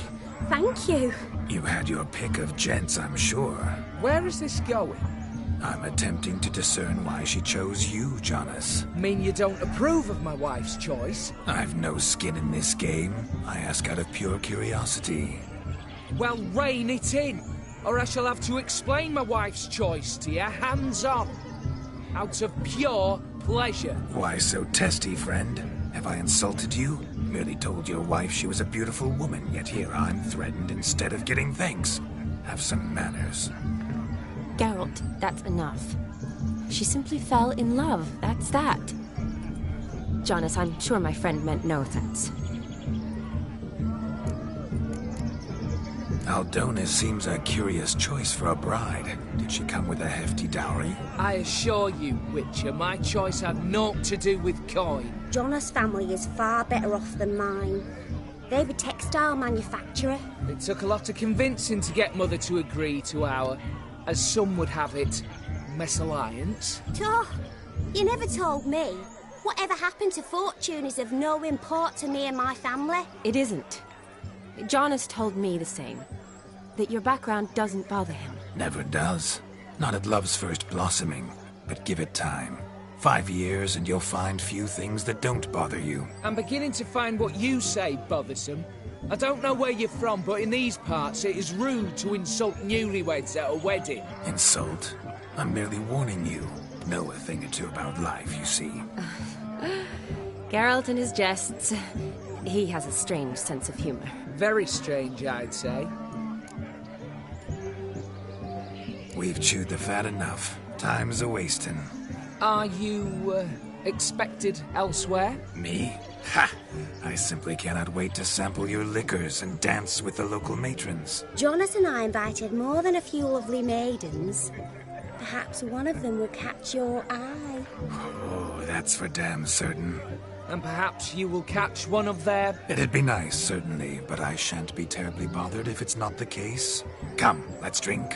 Thank you. You had your pick of gents, I'm sure. Where is this going? I'm attempting to discern why she chose you, Jonas. Mean you don't approve of my wife's choice? I've no skin in this game. I ask out of pure curiosity. Well, rein it in, or I shall have to explain my wife's choice to you hands-on. Out of pure pleasure. Why so testy, friend? Have I insulted you? Merely told your wife she was a beautiful woman, yet here I'm threatened instead of getting thanks. Have some manners. Geralt, that's enough. She simply fell in love, that's that. Jonas, I'm sure my friend meant no offense. Aldona seems a curious choice for a bride. Did she come with a hefty dowry? I assure you, Witcher, my choice had naught to do with coin. Jonas' family is far better off than mine. They're a textile manufacturer. It took a lot of convincing to get Mother to agree to our, as some would have it, mesalliance. Oh, you never told me. Whatever happened to fortune is of no import to me and my family. It isn't. Jonas told me the same. That your background doesn't bother him. Never does. Not at love's first blossoming. But give it time. 5 years and you'll find few things that don't bother you. I'm beginning to find what you say bothersome. I don't know where you're from, but in these parts it is rude to insult newlyweds at a wedding. Insult? I'm merely warning you. Know a thing or two about life, you see. Geralt and his jests. He has a strange sense of humor. Very strange, I'd say. We've chewed the fat enough. Time's a-wasting. Are you, expected elsewhere? Me? Ha! I simply cannot wait to sample your liquors and dance with the local matrons. Jonas and I invited more than a few lovely maidens. Perhaps one of them will catch your eye. Oh, that's for damn certain. And perhaps you will catch one of their... It'd be nice, certainly, but I shan't be terribly bothered if it's not the case. Come, let's drink.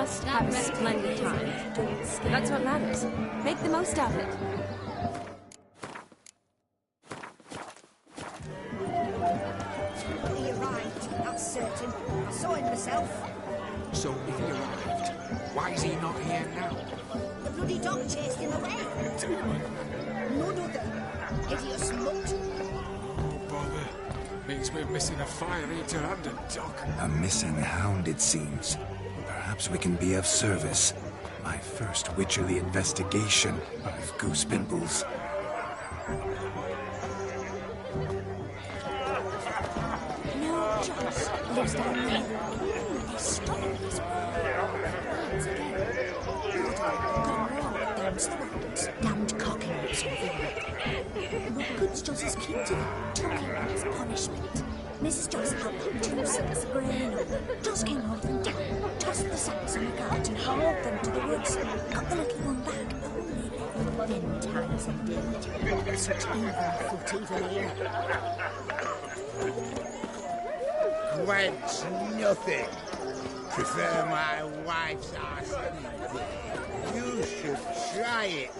must have a splendid time. That's what matters. Make the most of it. He arrived, that's certain. I saw him myself. So if he arrived, why is he not here now? The bloody dog chased him away. None other. Hideous mutt. Oh, bother. Means we're missing a fire eater and a dog. A missing hound, it seems. Perhaps we can be of service. My first witcherly investigation of Goose Pimples. No, Joss lives down there. They stole his once again. Gone wrong, them's throats, damned cockings over there. What good's Joss's kin to them? Took him as punishment. Mrs. Joss had 2 sacks of grain on them. Joss came home from down, tossed the sacks on the cart and hauled them to the woods. Got the little one back, only then times indeed. Such evil foot even here. Wench, nothing. Prefer my wife's arse anything. You should try it.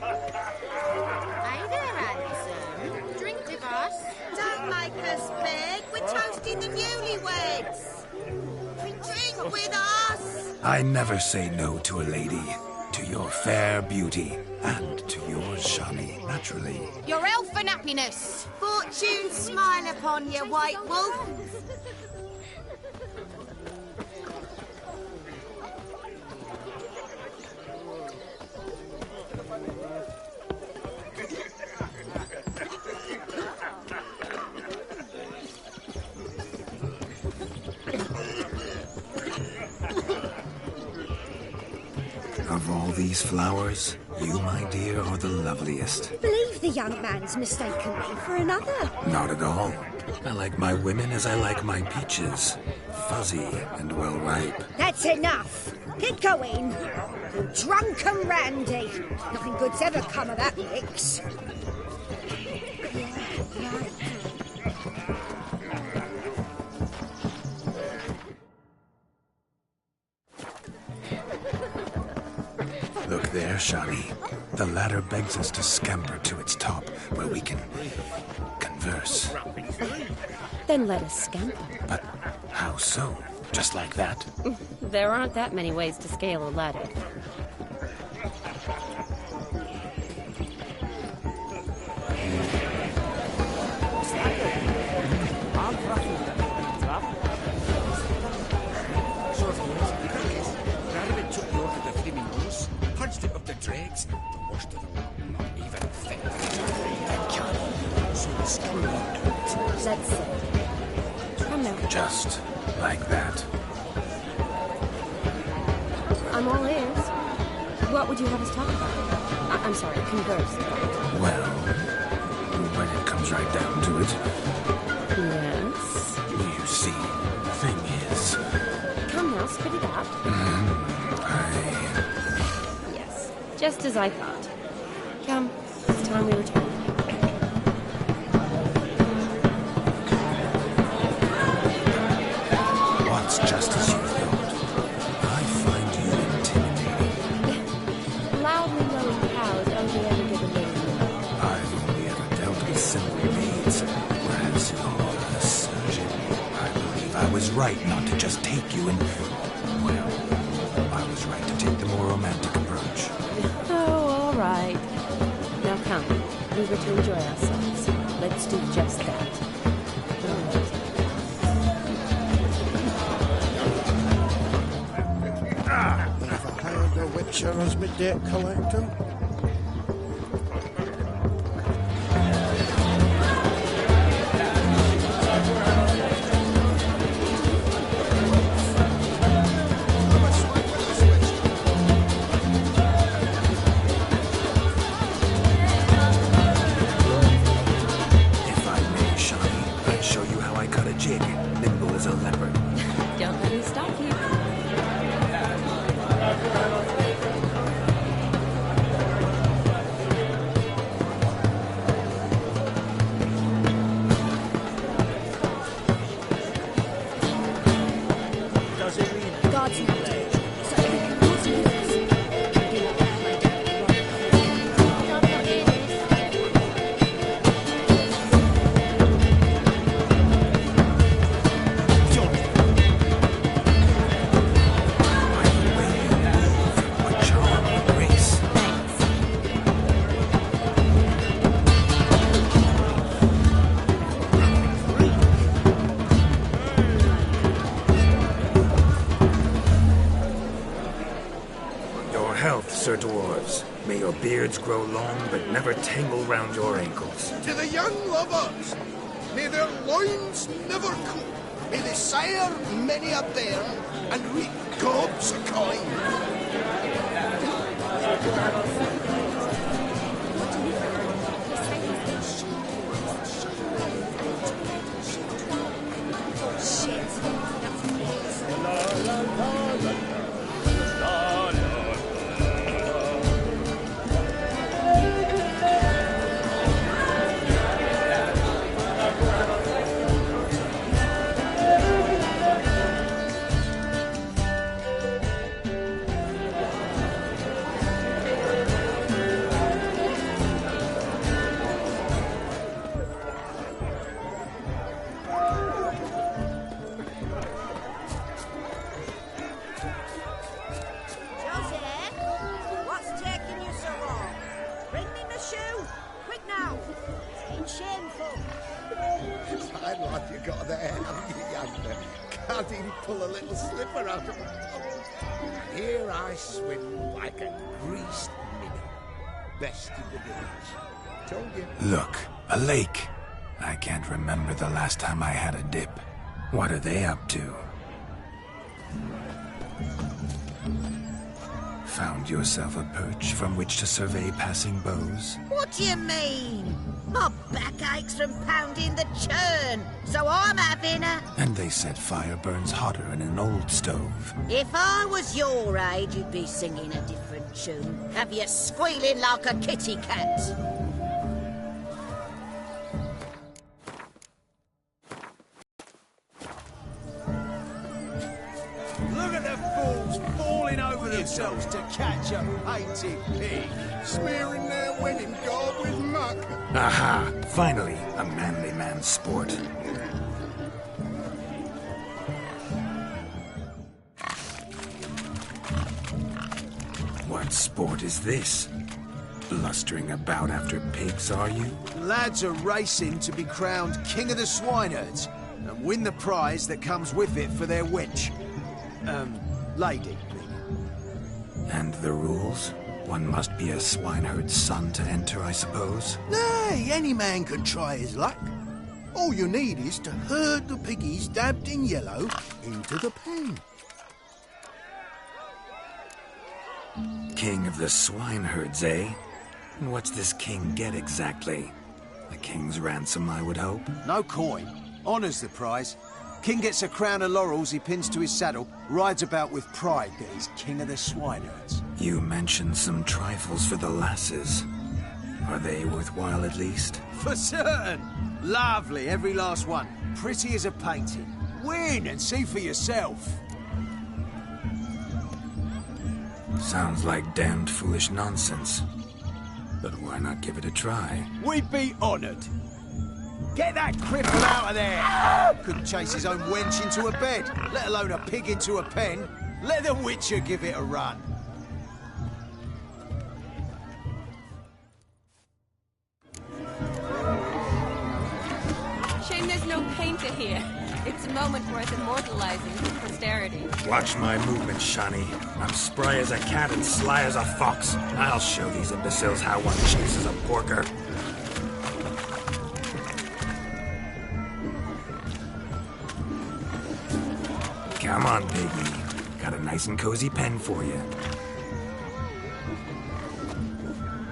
Hi there, handsome. Drink with us. Don't make us beg. We're toasting the newlyweds. Drink with us. I never say no to a lady. To your fair beauty. And to yours, Shani, naturally. Your elfin happiness. Fortune smile upon you, White Wolf. Of all these flowers, you, my dear, are the loveliest. Believe the young man's mistaken me for another. Not at all. I like my women as I like my peaches. Fuzzy and well ripe. That's enough. Get going. You drunken randy. Nothing good's ever come of that mix. Look there, Shani. The ladder begs us to scamper to its top, where we can converse. Then let us scamper. But how so? Just like that? There aren't that many ways to scale a ladder. Punched it up the dregs, washed it around, not even think that so screwed onto it. Let's see. Come now. Just like that. I'm all ears. What would you have us talk about? I'm sorry, converse about. Well, when it comes right down to it. Yes? You see, the thing is... Come now, spit it out. Yes, just as I thought. Come, it's time we return. What's just as you thought? I find you intimidating. Loudly lowing cows only ever give a lady. I've only ever dealt with simple maids, whereas you're a surgeon. I believe I was right not to just take you and... Well, I was right to take the more romantic approach. Oh, all right. Now come, we were to enjoy ourselves. Let's do just that. Never hired a witcher as my debt collector. If I may, Shani, I'd show you how I cut a jig, nimble as a leopard. Don't let me stop you. guards now do. So we can cause news. Do not let my dad run. What charm and grace. Your health, Sir Dwarves. May your beards grow long, but never tangle round your ankles. To the young lovers, may their loins never cool. May they sire many a bairn and reap gobs of coin. Joseph, what's taking you so long? Bring me my shoe. Quick now. It's shameful. Fine lad you got there, haven't you, youngster? Can't even pull a little slipper out of my toe. And here I swim like a greased minnow. Best in the village. Told you. Look, a lake. I can't remember the last time I had a dip. What are they up to? Found yourself a perch from which to survey passing bows? What do you mean? My back aches from pounding the churn, so I'm having a... And they said fire burns hotter in an old stove. If I was your age, you'd be singing a different tune. Have you squealing like a kitty cat? Look at the fools falling over themselves to catch a painted pig. Smearing their wedding garb with muck. Aha! Finally, a manly man's sport. What sport is this? Blustering about after pigs, are you? Lads are racing to be crowned King of the Swineherds and win the prize that comes with it for their wench. Lady. And the rules? One must be a swineherd's son to enter, I suppose? Nay, any man can try his luck. All you need is to herd the piggies dabbed in yellow into the pen. King of the swineherds, eh? And what's this king get exactly? The king's ransom, I would hope. No coin. Honours the prize. King gets a crown of laurels he pins to his saddle, rides about with pride that he's king of the swineherds. You mentioned some trifles for the lasses. Are they worthwhile at least? For certain! Lovely, every last one. Pretty as a painting. Win and see for yourself. Sounds like damned foolish nonsense. But why not give it a try? We'd be honoured. Get that cripple out of there! Couldn't chase his own wench into a bed, let alone a pig into a pen. Let the Witcher give it a run. Shame there's no painter here. It's a moment worth immortalizing for posterity. Watch my movements, Shani. I'm spry as a cat and sly as a fox. I'll show these imbeciles how one chases a porker. Come on, piggy. Got a nice and cozy pen for you.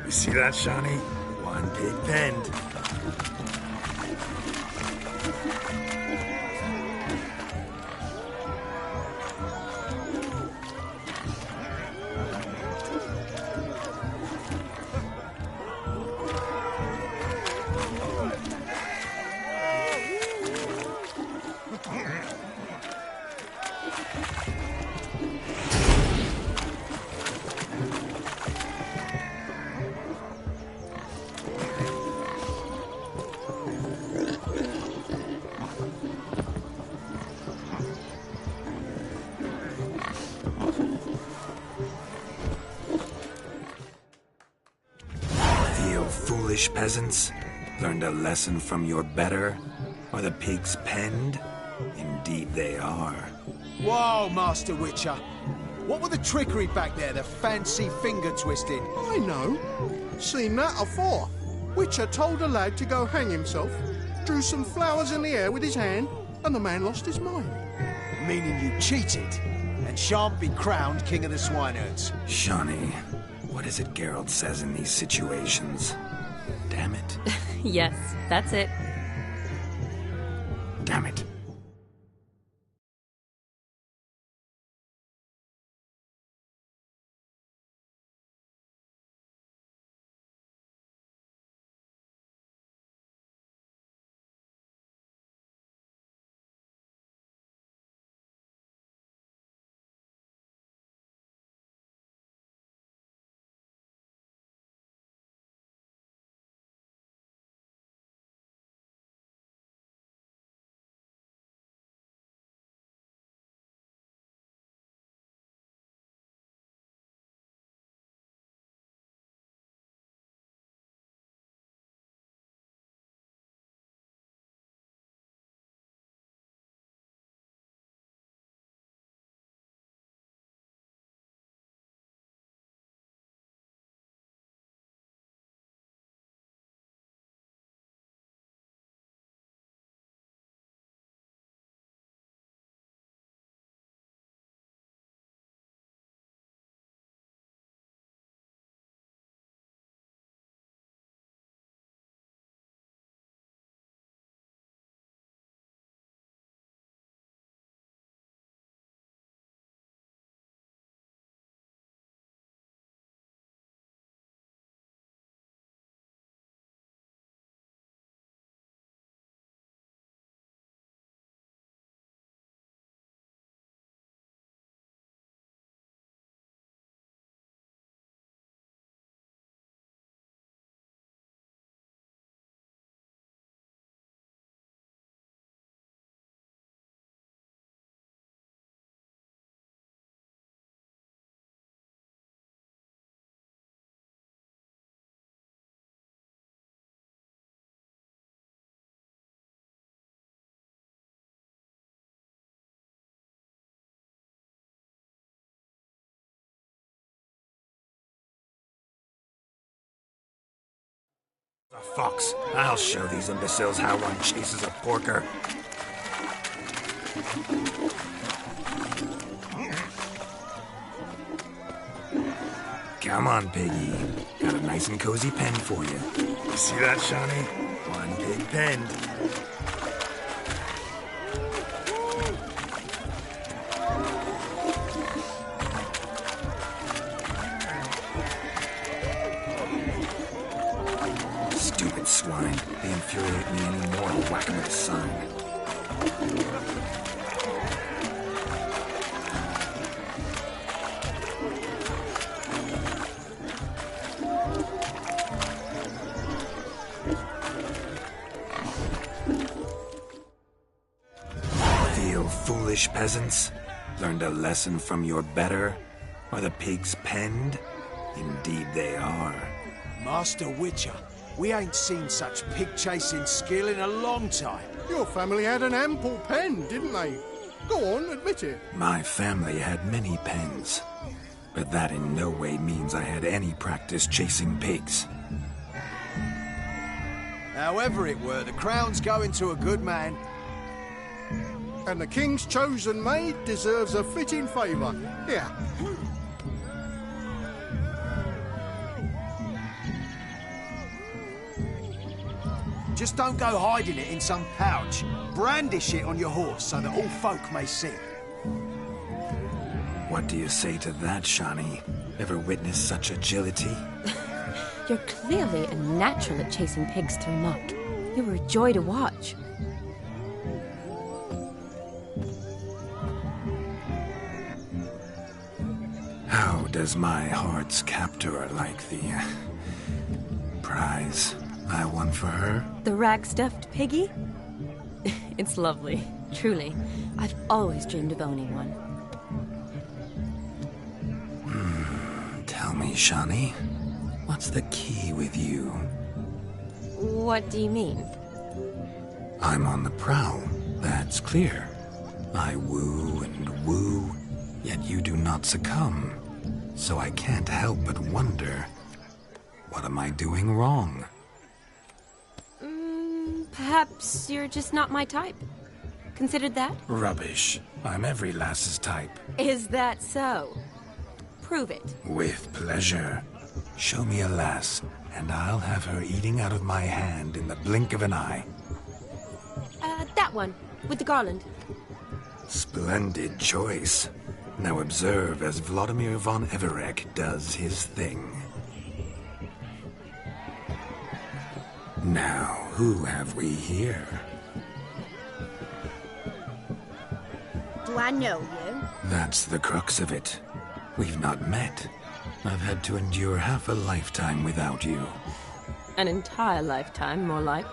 You see that, Shani? One pig penned. foolish peasants? Learned a lesson from your better? Are the pigs penned? Indeed they are. Whoa, Master Witcher. What were the trickery back there, the fancy finger twisting? I know. Seen that afore. Witcher told a lad to go hang himself, drew some flowers in the air with his hand, and the man lost his mind. Meaning you cheated, and shan't be crowned King of the Swineherds. Shawnee, what is it Geralt says in these situations? Damn it. Yes, that's it. Damn it. A fox. I'll show these imbeciles how one chases a porker. Come on, piggy. Got a nice and cozy pen for you. You see that, Shawnee? One pig penned. Stupid swine. They infuriate me anymore. I'll whack them with a sign. Foolish peasants, learned a lesson from your better? Are the pigs penned? Indeed they are. Master Witcher, we ain't seen such pig-chasing skill in a long time. Your family had an ample pen, didn't they? Go on, admit it. My family had many pens, but that in no way means I had any practice chasing pigs. However it were, the crown's going to a good man. And the king's chosen maid deserves a fitting favour. Here. Just don't go hiding it in some pouch. Brandish it on your horse so that all folk may see. What do you say to that, Shawnee? Ever witnessed such agility? You're clearly a natural at chasing pigs through muck. You were a joy to watch. How does my heart's captor like the prize I won for her? The rag-stuffed piggy? It's lovely, truly. I've always dreamed of owning one. Tell me, Shawnee, what's the key with you? What do you mean? I'm on the prowl, that's clear. I woo and woo, yet you do not succumb. So I can't help but wonder, what am I doing wrong? Perhaps you're just not my type. Considered that? Rubbish. I'm every lass's type. Is that so? Prove it. With pleasure. Show me a lass, and I'll have her eating out of my hand in the blink of an eye. That one, with the garland. Splendid choice. Now observe as Vladimir von Everec does his thing. Now, who have we here? Do I know you? That's the crux of it. We've not met. I've had to endure half a lifetime without you. An entire lifetime, more like.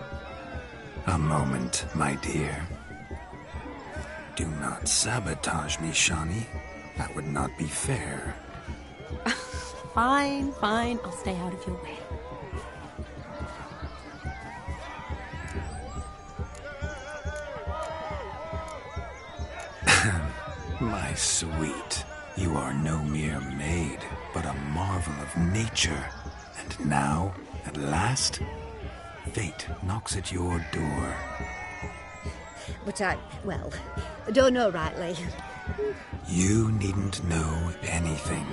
A moment, my dear. Do not sabotage me, Shani. That would not be fair. Fine, fine. I'll stay out of your way. My sweet, you are no mere maid, but a marvel of nature. And now, at last, fate knocks at your door. But I don't know rightly. You needn't know anything.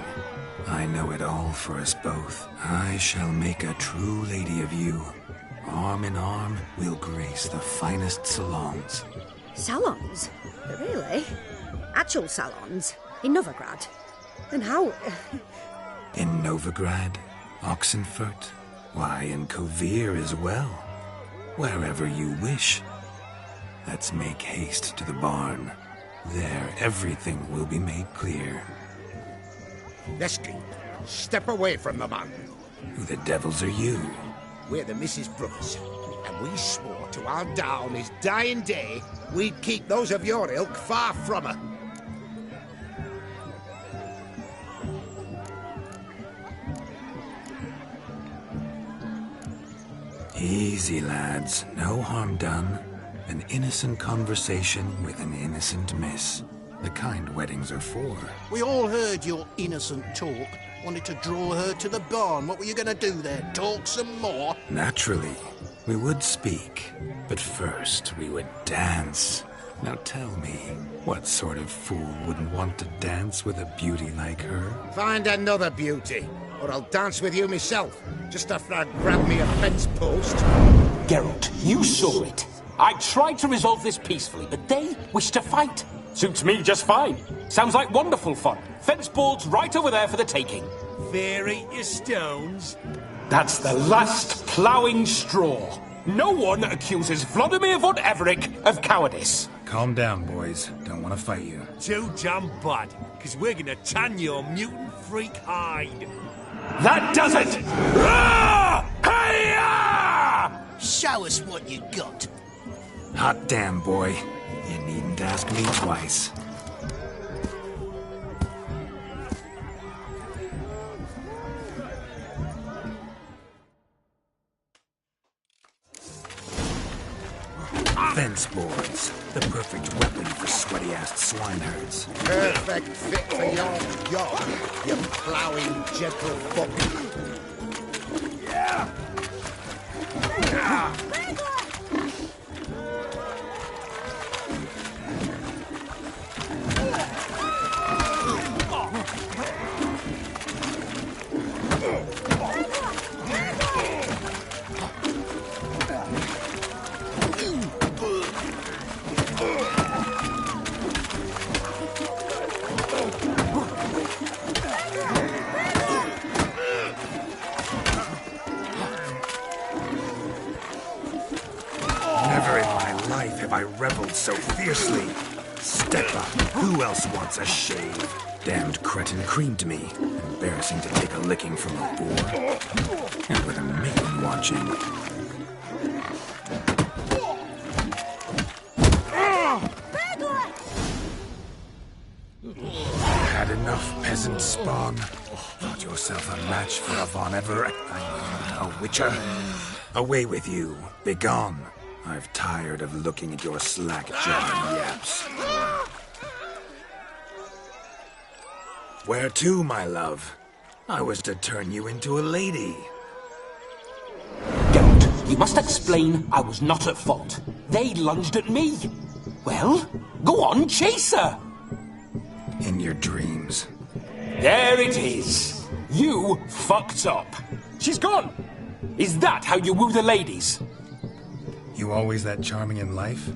I know it all for us both. I shall make a true lady of you. Arm in arm, we'll grace the finest salons. Salons? Really? Actual salons? In Novigrad? And how... In Novigrad, Oxenfurt, why, in Kovir as well. Wherever you wish. Let's make haste to the barn. There, everything will be made clear. Lesky, step away from the man. Who the devils are you? We're the Mrs. Brothers, and we swore to our down his dying day we'd keep those of your ilk far from her. Easy, lads. No harm done. An innocent conversation with an innocent miss. The kind weddings are for. We all heard your innocent talk. Wanted to draw her to the barn. What were you going to do there? Talk some more? Naturally. We would speak. But first, we would dance. Now tell me, what sort of fool wouldn't want to dance with a beauty like her? Find another beauty, or I'll dance with you myself, just after I grab me a fence post. Geralt, you saw it. I tried to resolve this peacefully, but they wish to fight. Suits me just fine. Sounds like wonderful fun. Fence boards right over there for the taking. Fear eat your stones. That's the last ploughing straw. No one accuses Vladimir von Everec of cowardice. Calm down, boys. Don't want to fight you. Too damn bad, because we're gonna tan your mutant freak hide. That does it! Hi-ya! Show us what you got. Hot damn, boy. You needn't ask me twice. Fence boards. The perfect weapon for sweaty-assed swineherds. Perfect fit for your job, you ploughing gentlefolk. Yeah! Never in my life have I reveled so fiercely. Step up. Who else wants a shave? Damned cretin creamed me. Embarrassing to take a licking from a boar. And with a maiden watching. Had enough, peasant spawn. Thought yourself a match for a Von Everec. A witcher. Away with you. Begone. I've tired of looking at your slack-jawed yaps. Where to, my love? I was to turn you into a lady. Don't. You must explain I was not at fault. They lunged at me. Well, go on, chase her. In your dreams. There it is. You fucked up. She's gone. Is that how you woo the ladies? You always that charming in life?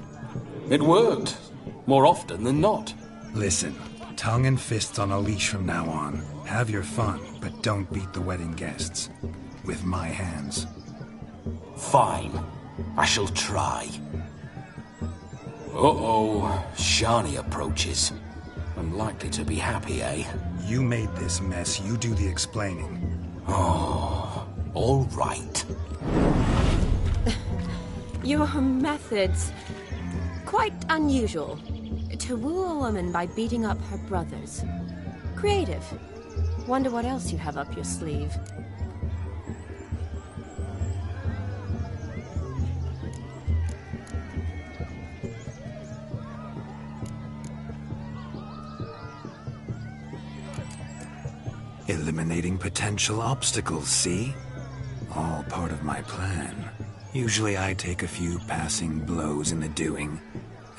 It worked. More often than not. Listen, tongue and fists on a leash from now on. Have your fun, but don't beat the wedding guests. With my hands. Fine. I shall try. Uh-oh. Shani approaches. Unlikely to be happy, eh? You made this mess. You do the explaining. Oh, all right. Your methods... quite unusual. To woo a woman by beating up her brothers. Creative. Wonder what else you have up your sleeve. Eliminating potential obstacles, see? All part of my plan. Usually I take a few passing blows in the doing,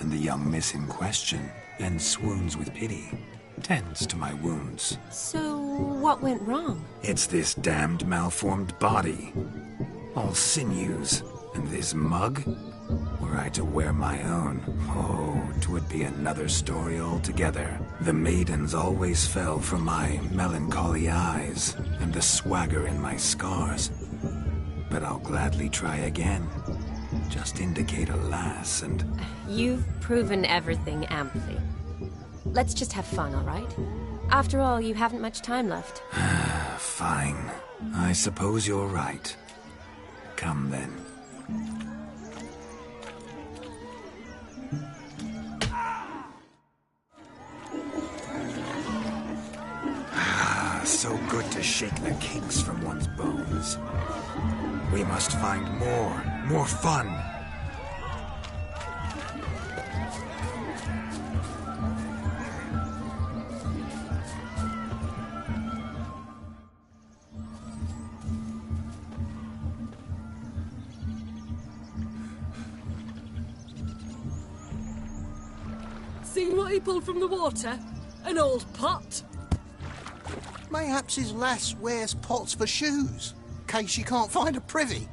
and the young miss in question then swoons with pity, tends to my wounds. So, what went wrong? It's this damned malformed body. All sinews, and this mug? Were I to wear my own, oh, 'twould be another story altogether. The maidens always fell for my melancholy eyes, and the swagger in my scars. But I'll gladly try again. Just indicate a lass and... You've proven everything amply. Let's just have fun, all right? After all, you haven't much time left. Fine. I suppose you're right. Come then. So good to shake the kinks from one's bones. We must find more fun. Seen what he pulled from the water? An old pot? Mayhaps his lass wears pots for shoes, in case she can't find a privy.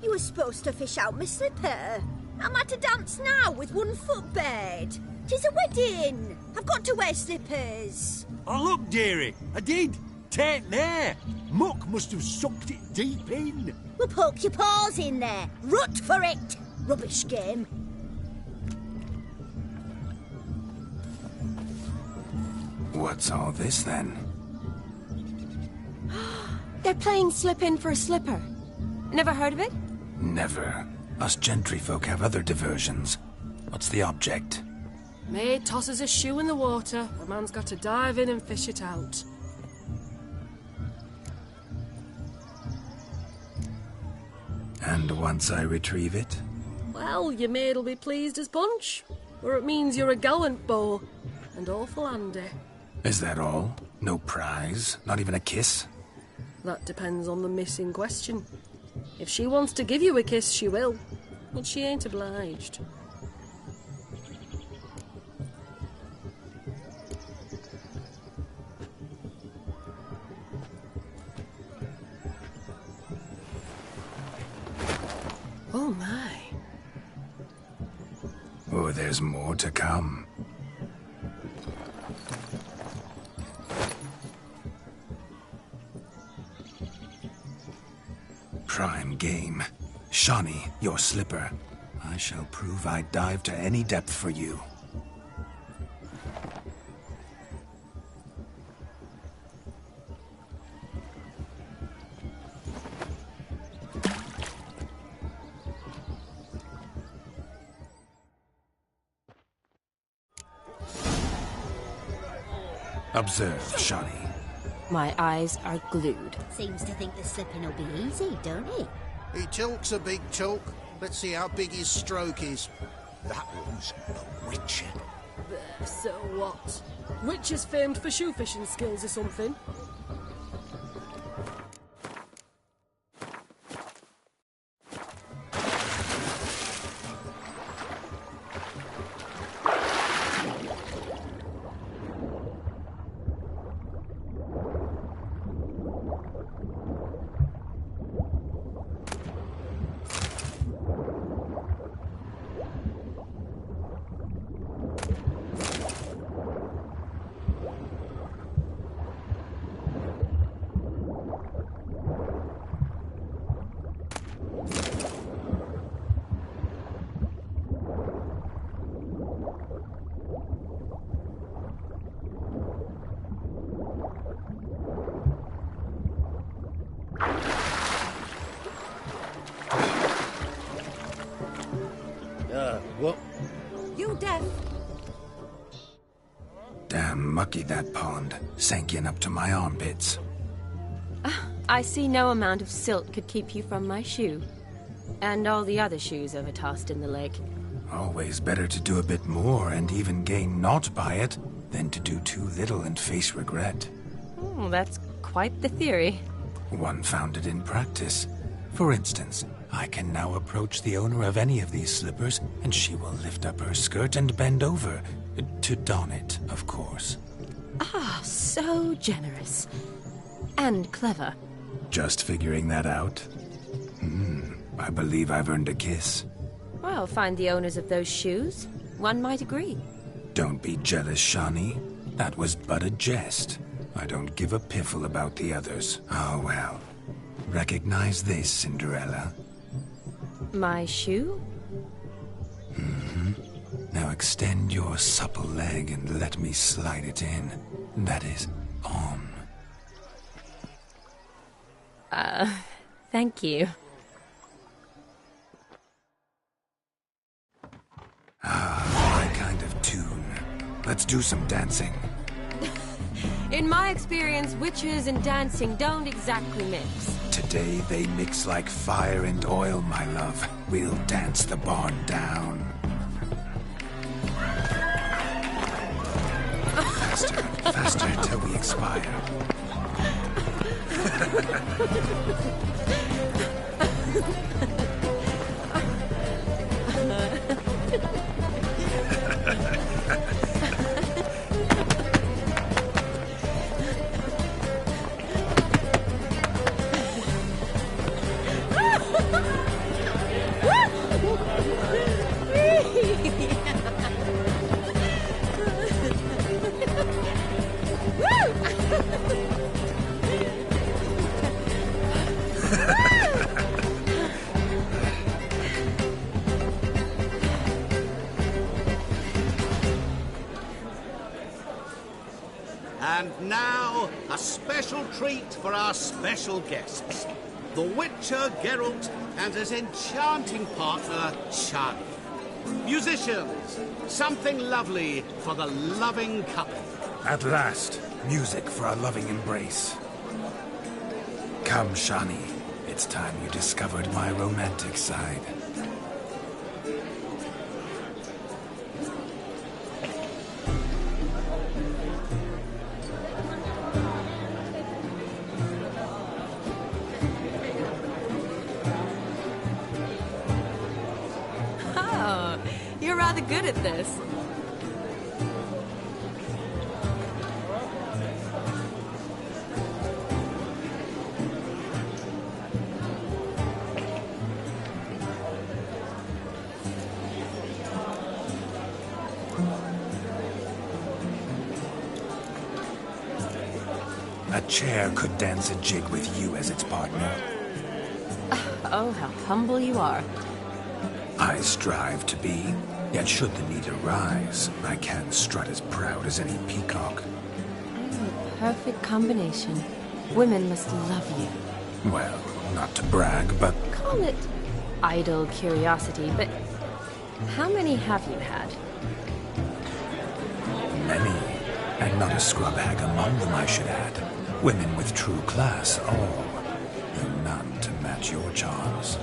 You were supposed to fish out my slipper. I'm at a dance now with one foot bared. 'Tis a wedding. I've got to wear slippers. Oh, look, dearie, I did. Tain't there. Muck must have sucked it deep in. Well, poke your paws in there. Rut for it. Rubbish game. What's all this, then? They're playing slip-in for a slipper. Never heard of it? Never. Us gentry folk have other diversions. What's the object? Maid tosses a shoe in the water. A man's got to dive in and fish it out. And once I retrieve it? Well, your maid'll be pleased as punch. Or it means you're a gallant beau. And awful handy. Is that all? No prize? Not even a kiss? That depends on the miss in question. If she wants to give you a kiss, she will. But she ain't obliged. Oh my. Oh, there's more to come. Prime game. Shani, your slipper. I shall prove I'd dive to any depth for you. Observe, Shani. My eyes are glued. Seems to think the slipping will be easy, don't it? He talks a big talk. Let's see how big his stroke is. That one's a witcher. There, so what? Witch is famed for shoe fishing skills or something. What? You deaf? Damn mucky that pond, sank in up to my armpits. I see no amount of silt could keep you from my shoe. And all the other shoes overtossed in the lake. Always better to do a bit more and even gain naught by it than to do too little and face regret. Oh, that's quite the theory. One founded in practice. For instance, I can now approach the owner of any of these slippers, and she will lift up her skirt and bend over. To don it, of course. Ah, so generous. And clever. Just figuring that out? I believe I've earned a kiss. Well, find the owners of those shoes. One might agree. Don't be jealous, Shani. That was but a jest. I don't give a piffle about the others. Oh, well. Recognize this, Cinderella. My shoe? Now extend your supple leg and let me slide it in. That is, on. Thank you. My kind of tune. Let's do some dancing. In my experience, witches and dancing don't exactly mix. Today they mix like fire and oil, my love. We'll dance the barn down. Faster, faster till we expire. And now, a special treat for our special guests. The Witcher Geralt and his enchanting partner, Shani. Musicians, something lovely for the loving couple. At last, music for a loving embrace. Come, Shani. It's time you discovered my romantic side. Oh, you're rather good at this. A chair could dance a jig with you as its partner. Oh, how humble you are. I strive to be, yet should the need arise, I can strut as proud as any peacock. The perfect combination. Women must love you. Well, not to brag, but... Call it idle curiosity, but how many have you had? Many. And not a scrub hag among them, I should add. Women with true class, all. And none to match without your charms.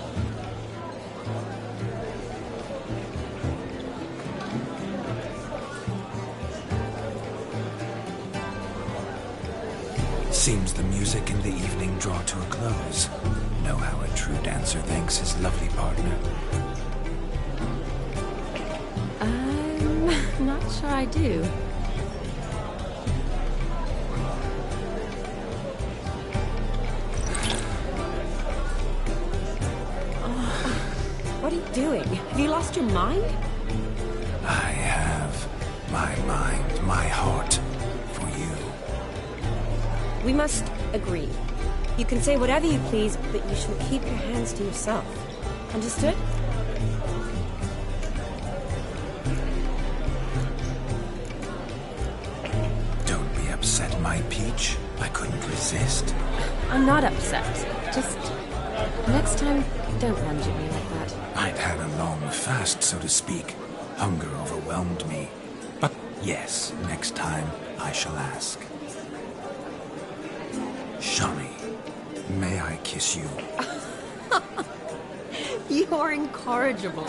Seems the music and the evening draw to a close. Know how a true dancer thanks his lovely partner. I'm not sure I do. What are you doing? Have you lost your mind? I have my mind, my heart for you. We must agree. You can say whatever you please, but you shall keep your hands to yourself. Understood? Don't be upset, my peach. I couldn't resist. I'm not upset. Just next time, don't lunge at me like that. I'd had a long fast, so to speak. Hunger overwhelmed me. But yes, next time I shall ask. Shani, may I kiss you? You're incorrigible.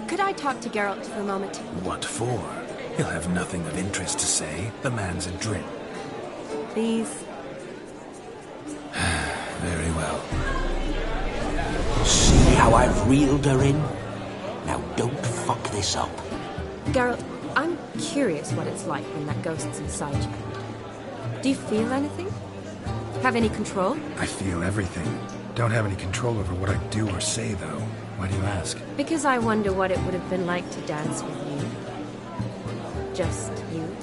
Could I talk to Geralt for a moment? What for? He'll have nothing of interest to say. The man's adrift. Please. Very well. See how I've reeled her in? Now don't fuck this up. Geralt, I'm curious what it's like when that ghost's inside you. Do you feel anything? Have any control? I feel everything. Don't have any control over what I do or say, though. Why do you ask? Because I wonder what it would have been like to dance with you. Just you.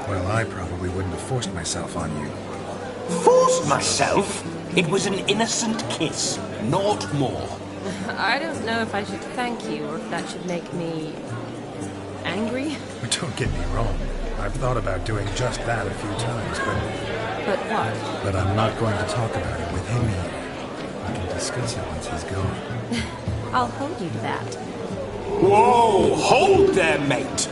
Well, I probably wouldn't have forced myself on you. Forced myself? It was an innocent kiss, naught more. I don't know if I should thank you or if that should make me angry. Don't get me wrong. I've thought about doing just that a few times, but... But what? But I'm not going to talk about it with him here. We can discuss it once he's gone. I'll hold you to that. Whoa! Hold there, mate!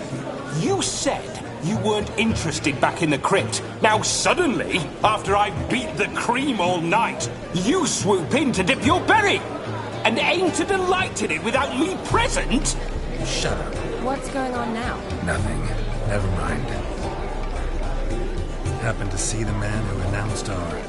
You said You weren't interested back in the crypt. Now suddenly, after I beat the cream all night, you swoop in to dip your berry! And aim to delight in it without me present? Shut up. What's going on now? Nothing. Never mind. Happened to see the man who announced our...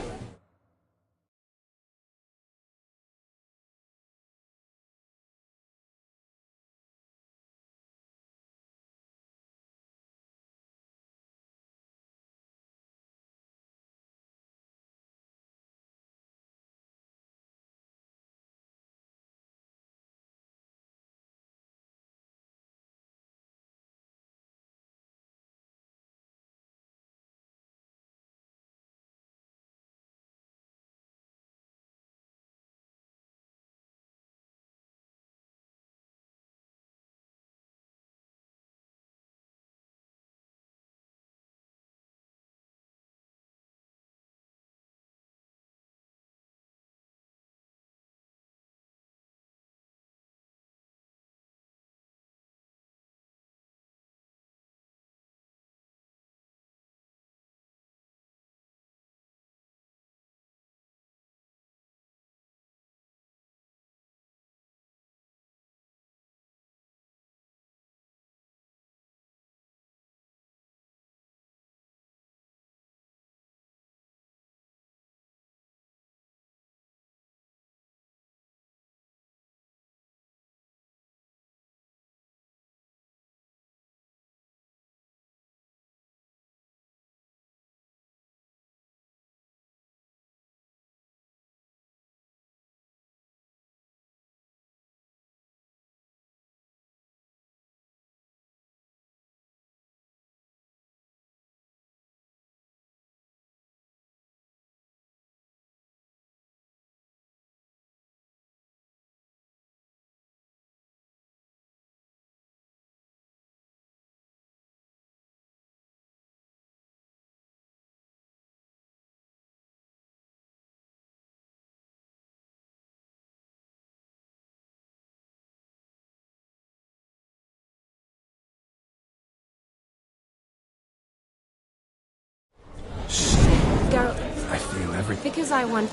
Geralt, I feel everything. because I want...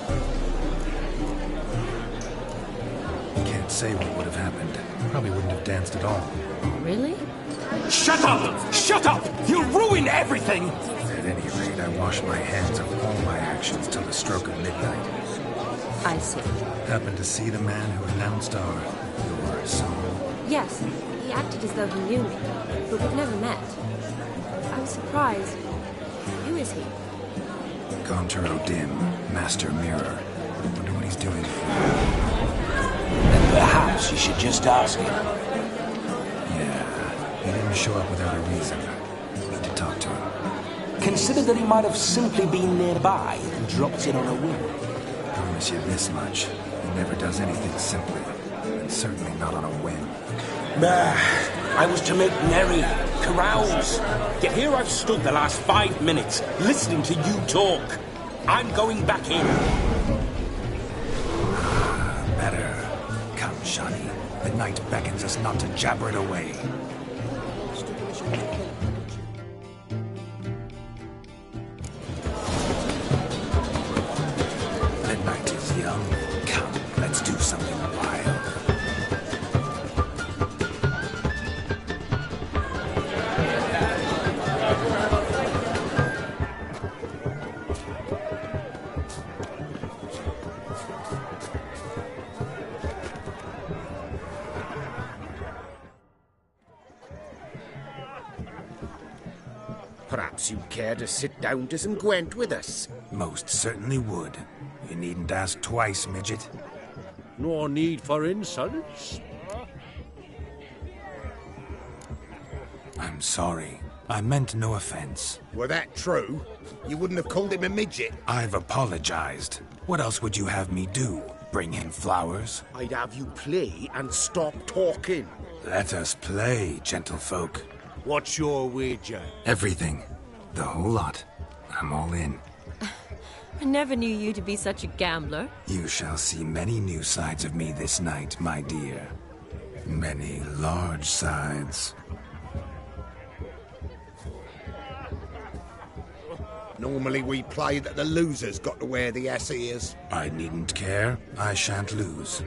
Can't say what would have happened. Probably wouldn't have danced at all. Really? Shut up! Shut up! You'll ruin everything! At any rate, I wash my hands of all my actions till the stroke of midnight. I see. Happened to see the man who announced your song. Yes, he acted as though he knew me, but we've never met. I was surprised. Who is he? Gontar O'Dim, Master Mirror. Wonder what he's doing here. Then perhaps you should just ask him. Yeah, he didn't show up without a reason. Need to talk to him. Consider that he might have simply been nearby and dropped in on a whim. Promise you this much. He never does anything simply. And certainly not on a whim. I was to make merry, carouse. Yet here I've stood the last 5 minutes, listening to you talk. I'm going back in. Better. Come, Shani. The night beckons us not to jabber it away. The night is young. Come, let's do something wild. Perhaps you'd care to sit down to some Gwent with us. Most certainly would. You needn't ask twice, midget. No need for insults. I'm sorry. I meant no offense. Were that true, you wouldn't have called him a midget. I've apologized. What else would you have me do? Bring him flowers? I'd have you play and stop talking. Let us play, gentlefolk. What's your wager? Everything. The whole lot. I'm all in. I never knew you to be such a gambler. You shall see many new sides of me this night, my dear. Many large sides. Normally we play that the loser's got to wear the ass ears. I needn't care. I shan't lose.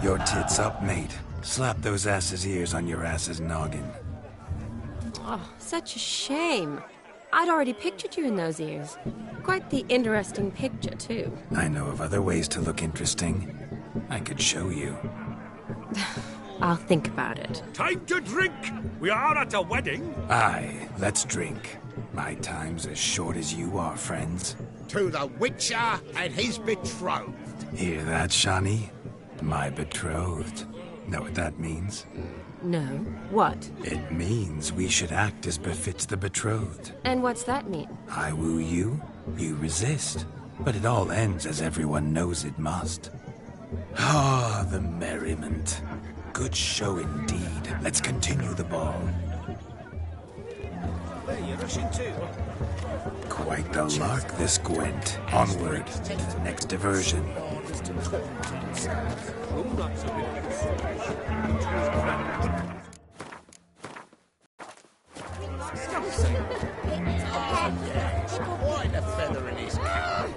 Your tits up, mate. Slap those asses' ears on your ass's noggin. Oh, such a shame. I'd already pictured you in those ears. Quite the interesting picture, too. I know of other ways to look interesting. I could show you. I'll think about it. Time to drink! We are at a wedding. Aye, let's drink. My time's as short as you are, friends. To the Witcher and his betrothed. Hear that, Shani? My betrothed. Know what that means? No. What? It means we should act as befits the betrothed. And what's that mean? I woo you, you resist. But it all ends as everyone knows it must. Ah, the merriment. Good show indeed. Let's continue the ball. Where are you rushing to? Quite the lark, this Gwent. Onward to the next diversion. Quite a feather in his cap.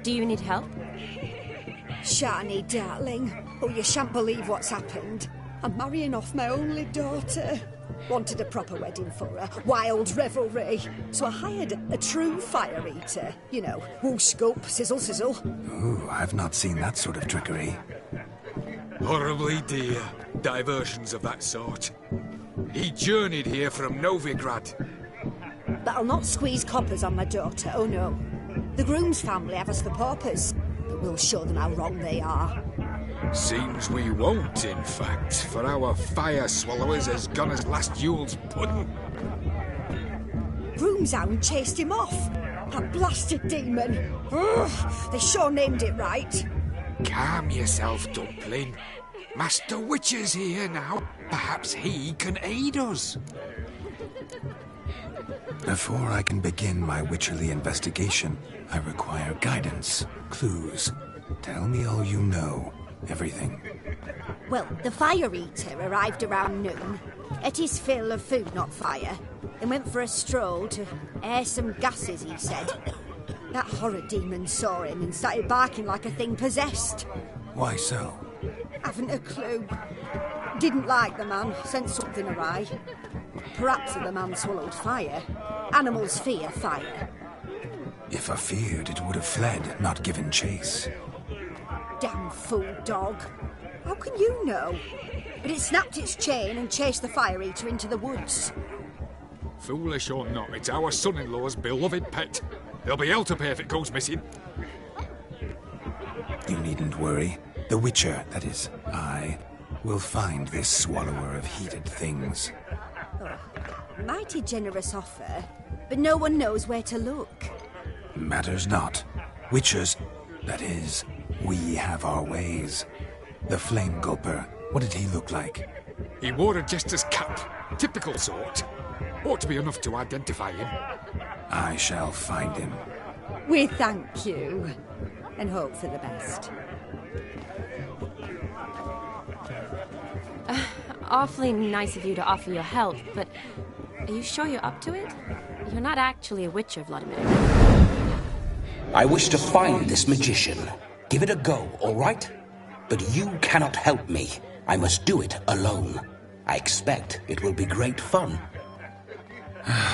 Do you need help? Shani, darling. Oh, you shan't believe what's happened. I'm marrying off my only daughter. Wanted a proper wedding for her, wild revelry. So I hired a true fire eater. You know, whoosh, scoop, sizzle, sizzle. Ooh, I've not seen that sort of trickery. Horribly dear diversions of that sort. He journeyed here from Novigrad. But I'll not squeeze coppers on my daughter, oh no. The groom's family have us for paupers, but we'll show them how wrong they are. Seems we won't, in fact, for our fire swallowers has gone as last Yule's pudding. Groom's hound chased him off. That blasted demon. Ugh, they sure named it right. Calm yourself, Dumpling. Master Witcher's here now. Perhaps he can aid us. Before I can begin my witcherly investigation, I require guidance, clues. Tell me all you know. Everything. Well, the fire eater arrived around noon, ate his fill of food, not fire, and went for a stroll to air some gases, he said. That horror demon saw him and started barking like a thing possessed. Why so? Haven't a clue. Didn't like the man, sent something awry. Perhaps if the man swallowed fire. Animals fear fire. If I feared, it would have fled, not given chase. Damn fool dog. How can you know? But it snapped its chain and chased the fire eater into the woods. Foolish or not, it's our son-in-law's beloved pet. There'll be hell to pay if it goes missing. You needn't worry. The Witcher, that is, I, will find this swallower of heated things. Oh, mighty generous offer, but no one knows where to look. Matters not. Witchers, that is, we have our ways. The Flame Gulper, what did he look like? He wore a jester's cap. Typical sort. Ought to be enough to identify him. I shall find him. We thank you, and hope for the best. Awfully nice of you to offer your help, but are you sure you're up to it? You're not actually a witcher, Vladimir. I wish to find this magician. Give it a go, all right? But you cannot help me. I must do it alone. I expect it will be great fun.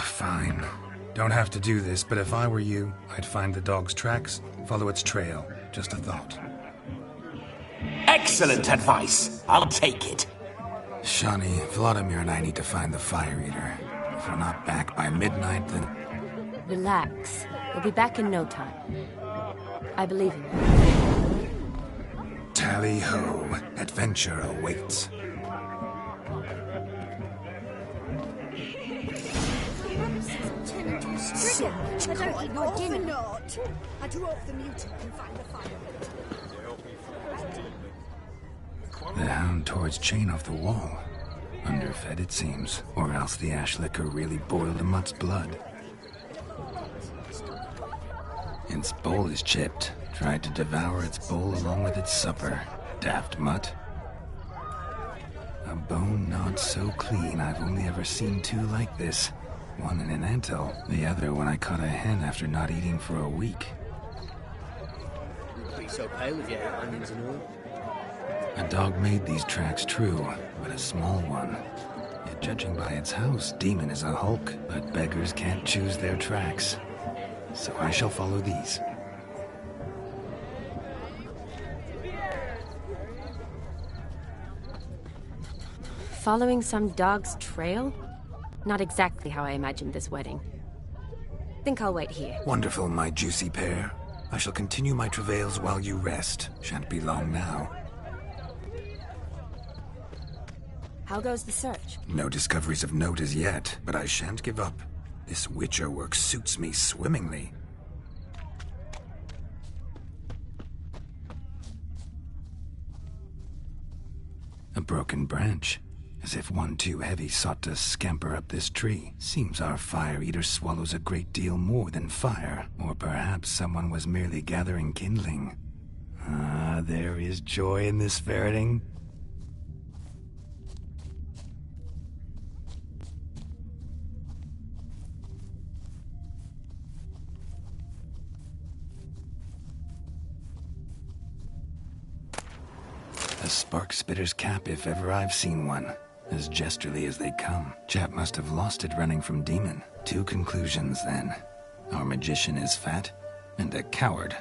Fine. Don't have to do this, but if I were you, I'd find the dog's tracks, follow its trail. Just a thought. Excellent advice. I'll take it. Shani, Vladimir and I need to find the fire eater. If we're not back by midnight, then... Relax. We'll be back in no time. I believe in you. Tally-ho. Adventure awaits. So much calling, not dinner. Not. I drew off the mutant and find the fire eater. The hound tore its chain off the wall. Underfed, it seems. Or else the ash liquor really boiled a mutt's blood. Its bowl is chipped. Tried to devour its bowl along with its supper. Daft mutt. A bone not so clean I've only ever seen two like this. One in an anthill, the other when I caught a hen after not eating for a week. You'd be so pale with your onions and all. A dog made these tracks true, but a small one. Yet judging by its house, Demon is a hulk, but beggars can't choose their tracks. So I shall follow these. Following some dog's trail? Not exactly how I imagined this wedding. Think I'll wait here. Wonderful, my juicy pair. I shall continue my travails while you rest. Shan't be long now. How goes the search? No discoveries of note as yet, but I shan't give up. This Witcher work suits me swimmingly. A broken branch. As if one too heavy sought to scamper up this tree. Seems our fire eater swallows a great deal more than fire. Or perhaps someone was merely gathering kindling. Ah, there is joy in this ferreting. A spark spitter's cap if ever I've seen one. As jesterly as they come. Chap must have lost it running from Demon. 2 conclusions, then. Our magician is fat, and a coward.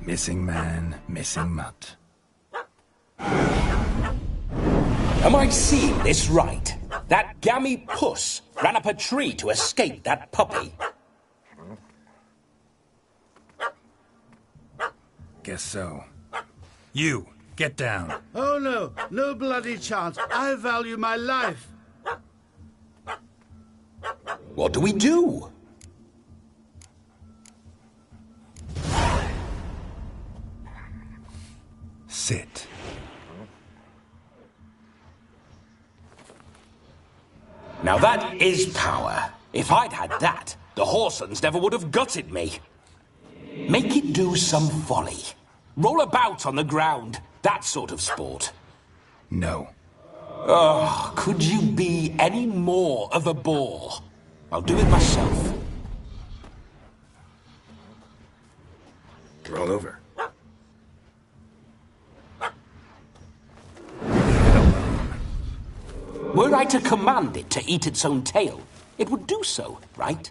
Missing man, missing mutt. Am I seeing this right? That gammy puss ran up a tree to escape that puppy. Guess so. You, get down. Oh no, no bloody chance. I value my life. What do we do? Sit. Now that is power. If I'd had that, the Horsons never would have gutted me. Make it do some folly. Roll about on the ground. That sort of sport. No. Oh, could you be any more of a bore? I'll do it myself. Roll over. Were I to command it to eat its own tail, it would do so, right?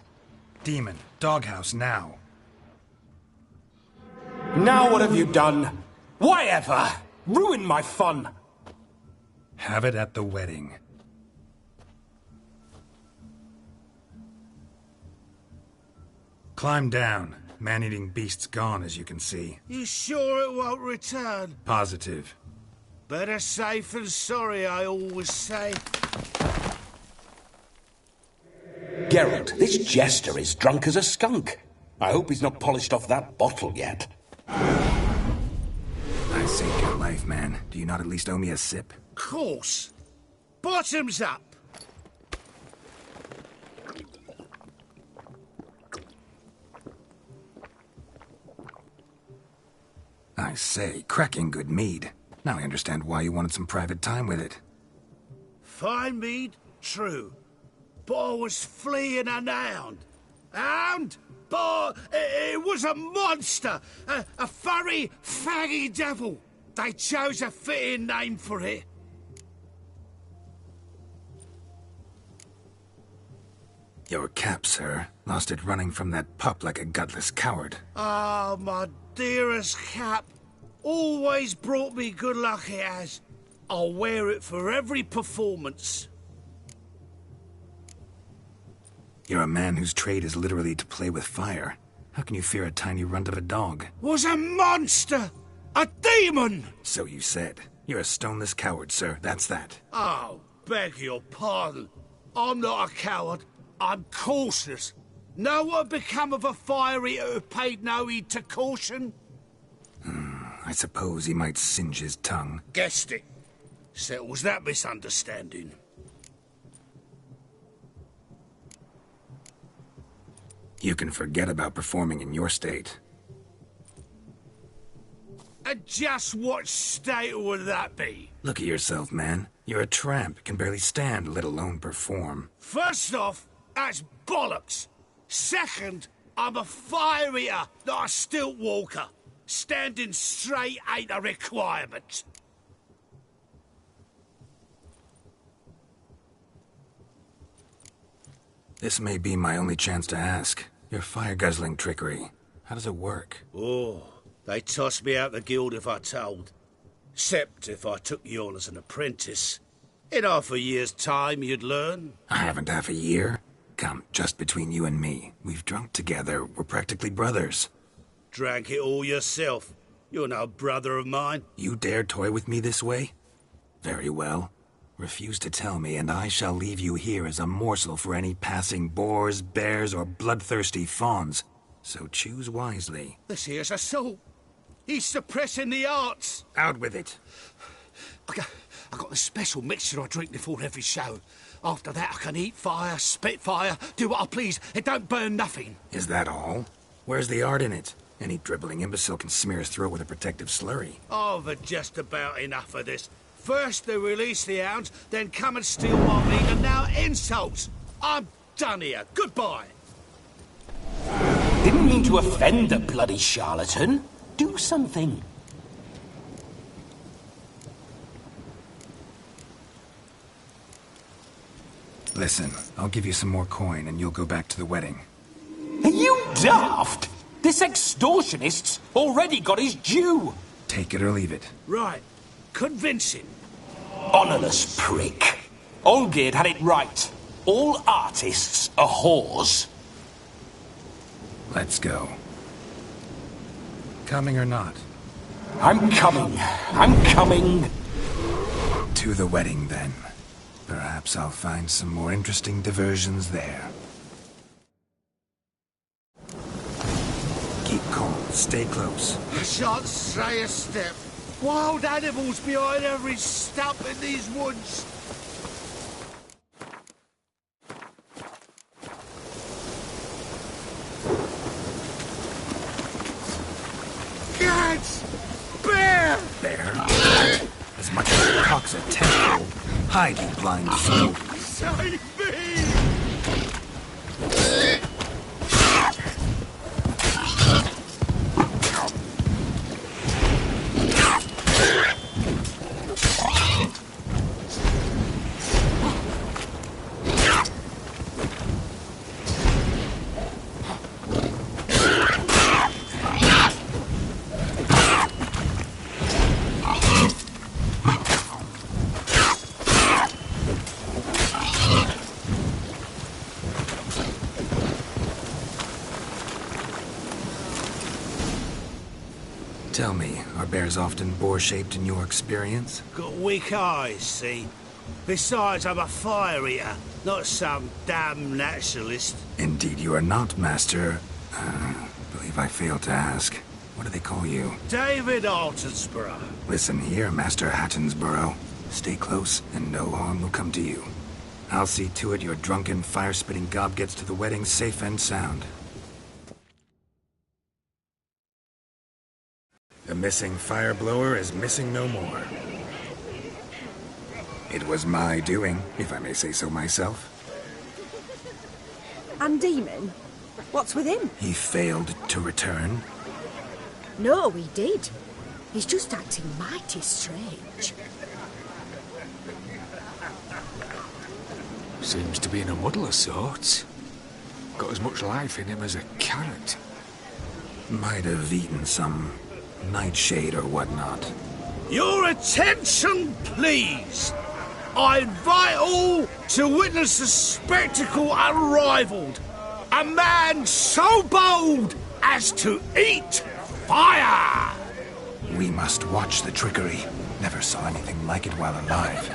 Demon, doghouse now. Now what have you done? Why ever? Ruined my fun. Have it at the wedding. Climb down. Man-eating beast's gone, as you can see. You sure it won't return? Positive. Better safe than sorry, I always say. Geralt, this jester is drunk as a skunk. I hope he's not polished off that bottle yet. I saved your life, man. Do you not at least owe me a sip? Course. Bottoms up. I say, cracking good mead. Now I understand why you wanted some private time with it. Fine mead, true. But I was fleeing an hound. Hound? But it was a monster. A furry, faggy devil. They chose a fitting name for it. Your cap, sir. Lost it running from that pup like a gutless coward. Ah, my dearest cap. Always brought me good luck, it has. I'll wear it for every performance. You're a man whose trade is literally to play with fire. How can you fear a tiny runt of a dog? Was a monster! A demon! So you said. You're a stoneless coward, sir. That's that. Oh, beg your pardon. I'm not a coward. I'm cautious. Know what become of a fire eater who paid no heed to caution? I suppose he might singe his tongue. Guessed it. Settles that misunderstanding. You can forget about performing in your state. And just what state would that be? Look at yourself, man. You're a tramp, can barely stand, let alone perform. First off, that's bollocks. Second, I'm a fire eater, not a stilt walker. Standing straight ain't a requirement. This may be my only chance to ask. Your fire-guzzling trickery, how does it work? Oh, they toss me out the guild if I told. Except if I took you on as an apprentice. In half a year's time, you'd learn. I haven't half a year. Come, just between you and me. We've drunk together. We're practically brothers. Drank it all yourself. You're no brother of mine. You dare toy with me this way? Very well. Refuse to tell me, and I shall leave you here as a morsel for any passing boars, bears, or bloodthirsty fawns. So choose wisely. This here's assault. He's suppressing the arts. Out with it. I got a special mixture I drink before every show. After that, I can eat fire, spit fire, do what I please. It don't burn nothing. Is that all? Where's the art in it? Any dribbling imbecile can smear his throat with a protective slurry. I've just about enough of this. First they release the hounds, then come and steal my meat, and now insults. I'm done here. Goodbye. Didn't mean to offend the bloody charlatan. Do something. Listen, I'll give you some more coin and you'll go back to the wedding. Are you daft? This extortionist's already got his due. Take it or leave it. Right. Convince him. Honourless prick. Olgierd had it right. All artists are whores. Let's go. Coming or not? I'm coming. I'm coming. To the wedding, then. Perhaps I'll find some more interesting diversions there. Keep calm. Stay close. You shan't stray a step. Wild animals behind every stump in these woods. Cats! Bear! Bear? As much as it cocks a tentpole. Hide, you blind fool. Save me! Tell me, are bears often boar-shaped in your experience? Got weak eyes, see? Besides, I'm a fire eater, not some damn naturalist. Indeed you are not, Master. Believe I failed to ask. What do they call you? David Altonsborough. Listen here, Master Hattonsborough. Stay close, and no harm will come to you. I'll see to it your drunken, fire-spitting gob gets to the wedding safe and sound. The missing fire blower is missing no more. It was my doing, if I may say so myself. And Demon? What's with him? He failed to return. No, he did. He's just acting mighty strange. Seems to be in a muddle of sorts. Got as much life in him as a carrot. Might have eaten some nightshade or whatnot. Your attention, please! I invite all to witness a spectacle unrivaled. A man so bold as to eat fire! We must watch the trickery. Never saw anything like it while alive.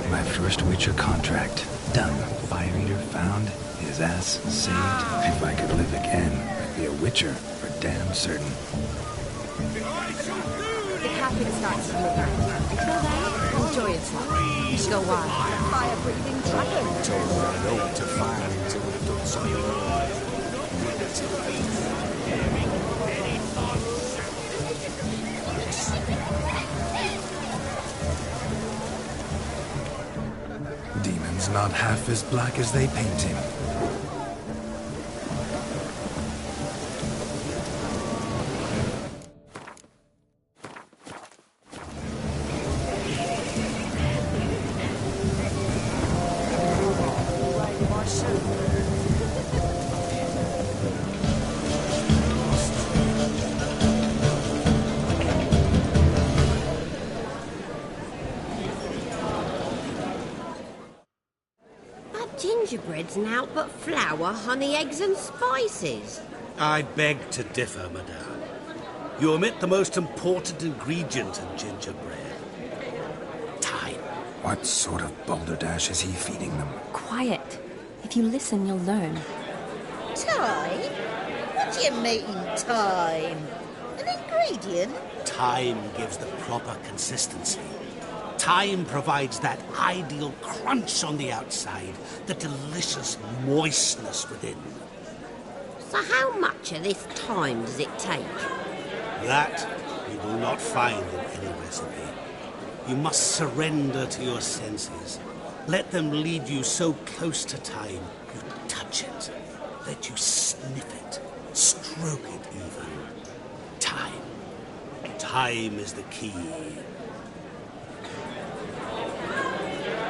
My first Witcher contract. Done. Fire Eater found. His ass saved. If I could live again, I'd be a Witcher for damn certain. The cabin starts to move. Until then, enjoy yourself. You should go wild. Fire-breathing dragon. Told her I know to fire until we've done something. Demons not half as black as they paint him. Gingerbread's naught but flour, honey, eggs and spices. I beg to differ, madame. You omit the most important ingredient in gingerbread. Time. What sort of balderdash is he feeding them? Quiet. If you listen, you'll learn. Time? What do you mean, time? An ingredient? Time gives the proper consistency. Time provides that ideal crunch on the outside, the delicious moistness within. So how much of this time does it take? That you will not find in any recipe. You must surrender to your senses. Let them lead you so close to time, you touch it. Let you sniff it, stroke it even. Time. Time is the key.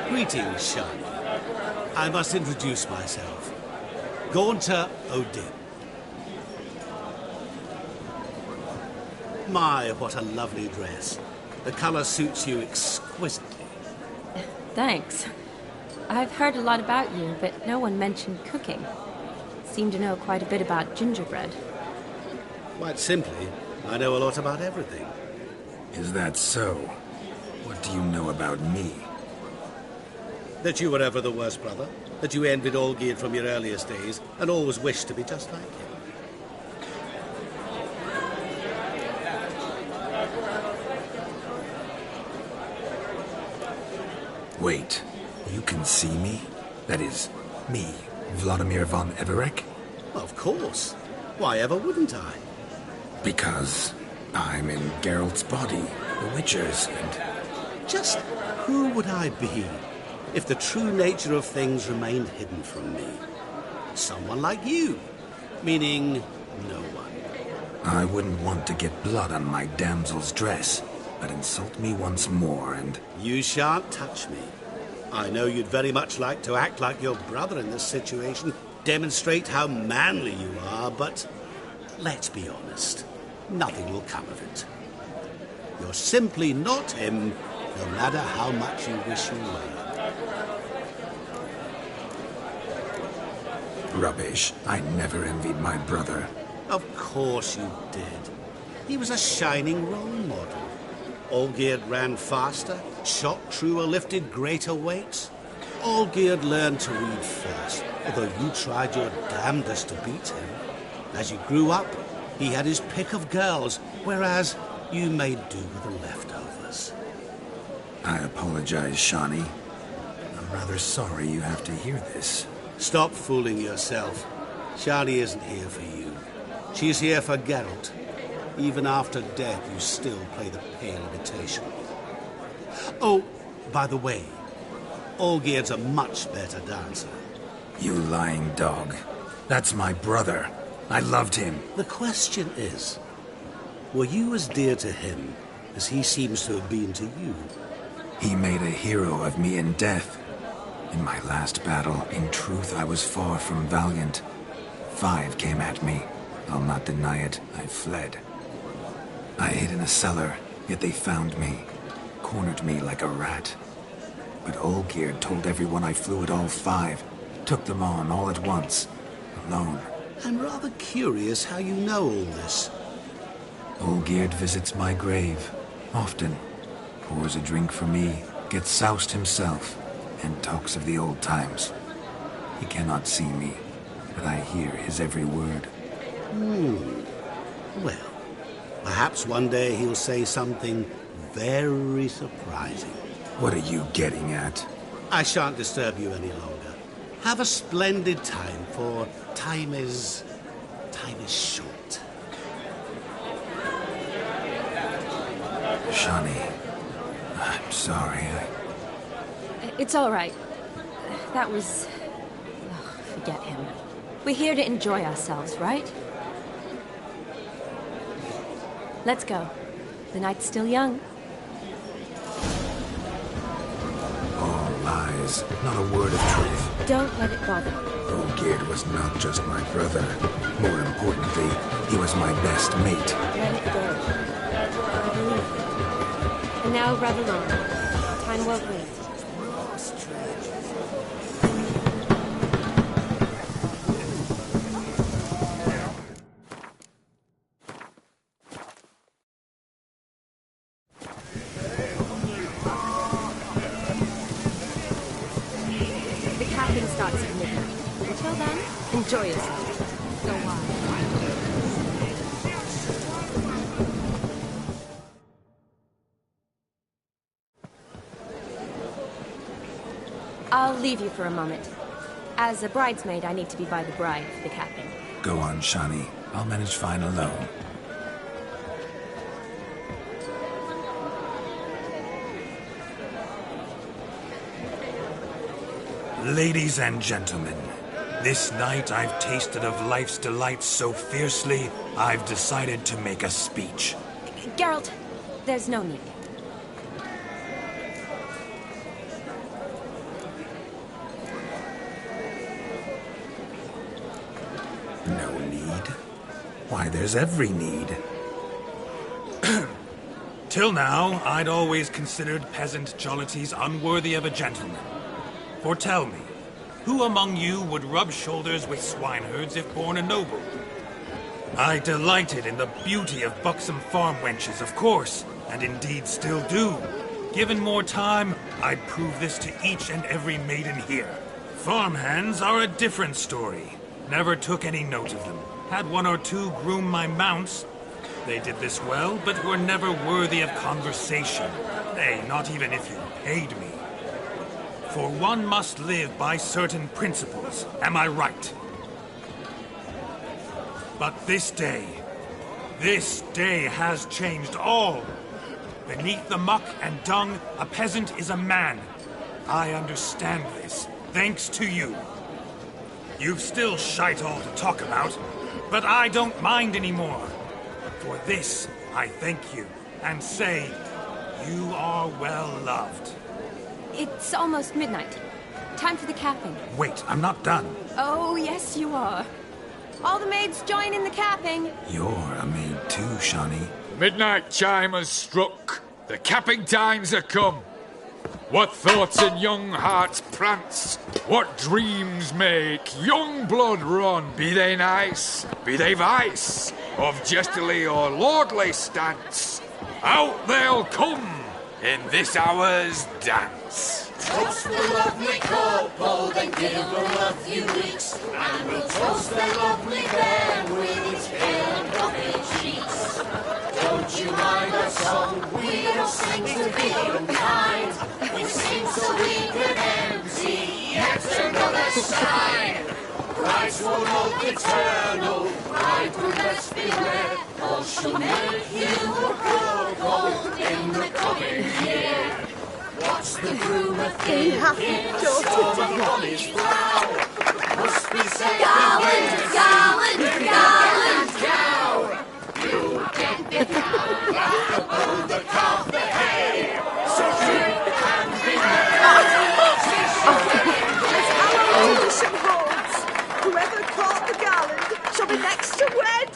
Greetings, Shani. I must introduce myself. Gaunter O'Dim. My, what a lovely dress. The colour suits you exquisitely. Thanks. I've heard a lot about you, but no one mentioned cooking. Seem to know quite a bit about gingerbread. Quite simply, I know a lot about everything. Is that so? What do you know about me? That you were ever the worst brother, that you envied Olgierd from your earliest days, and always wished to be just like him. Wait, you can see me? That is, me, Vladimir von Everec? Of course. Why ever wouldn't I? Because I'm in Geralt's body, the Witcher's, and... Just who would I be if the true nature of things remained hidden from me? Someone like you, meaning no one. I wouldn't want to get blood on my damsel's dress, but insult me once more and... You shan't touch me. I know you'd very much like to act like your brother in this situation, demonstrate how manly you are, but let's be honest, nothing will come of it. You're simply not him, no matter how much you wish you were. Rubbish. I never envied my brother. Of course you did. He was a shining role model. Olgierd ran faster, shot truer, lifted greater weights. Olgierd learned to read first, although you tried your damnedest to beat him. As you grew up, he had his pick of girls, whereas you made do with the leftovers. I apologize, Shani. I'm rather sorry you have to hear this. Stop fooling yourself. Shani isn't here for you. She's here for Geralt. Even after death, you still play the pale imitation. Oh, by the way, Olgierd's a much better dancer. You lying dog. That's my brother. I loved him. The question is, were you as dear to him as he seems to have been to you? He made a hero of me in death. In my last battle, in truth, I was far from valiant. 5 came at me. I'll not deny it, I fled. I hid in a cellar, yet they found me, cornered me like a rat. But Olgierd told everyone I flew at all 5, took them on all at once, alone. I'm rather curious how you know all this. Olgierd visits my grave, often. Pours a drink for me, gets soused himself, and talks of the old times. He cannot see me, but I hear his every word. Well, perhaps one day he'll say something very surprising. What are you getting at? I shan't disturb you any longer. Have a splendid time, for time is short. Shani, I'm sorry. It's all right. that was... Oh, forget him. We're here to enjoy ourselves, right? Let's go. The night's still young. All lies. Not a word of truth. Don't let it bother you. Olgierd was not just my brother. More importantly, he was my best mate. Let it go. I believe you. And now rub along. Time won't wait. The capping starts at midnight. Until then, enjoy yourself. Go wild. I'll leave you for a moment. As a bridesmaid, I need to be by the bride for the capping. Go on, Shani. I'll manage fine alone. Ladies and gentlemen, this night I've tasted of life's delights so fiercely, I've decided to make a speech. Geralt, there's no need. No need? Why, there's every need. Till now, I'd always considered peasant jollities unworthy of a gentleman. For tell me, who among you would rub shoulders with swineherds if born a noble? I delighted in the beauty of buxom farm wenches, of course, and indeed still do. Given more time, I'd prove this to each and every maiden here. Farmhands are a different story. Never took any note of them. Had one or two groom my mounts. They did this well, but were never worthy of conversation. Nay, not even if you paid me. For one must live by certain principles, am I right? But this day has changed all. Beneath the muck and dung, a peasant is a man. I understand this, thanks to you. You've still shite all to talk about, but I don't mind anymore. For this, I thank you, and say, you are well loved. It's almost midnight. Time for the capping. Wait, I'm not done. Oh, yes, you are. All the maids join in the capping. You're a maid too, Shani. Midnight chime has struck. The capping times are come. What thoughts in young hearts prance? What dreams make young blood run? Be they nice, be they vice, of jestily or lordly stance, out they'll come in this hour's dance. Toast the lovely couple, then give them a few weeks, and we'll toast the lovely bear with its pale and puffy cheeks. Don't you mind our song? We don't sing to be unkind. We sing so we can empty yet another shrine. Brides will look eternal, bridegroom best beware, or she'll make you a couple in the coming year. What's the groom a thinking? Storm on his brow. Must be said Garland, Garland, Garland, cow. You get the cow, laugh the bull, the calf, the hay. So drink and be merry. Tradition holds. Whoever caught the Garland shall be next to wed.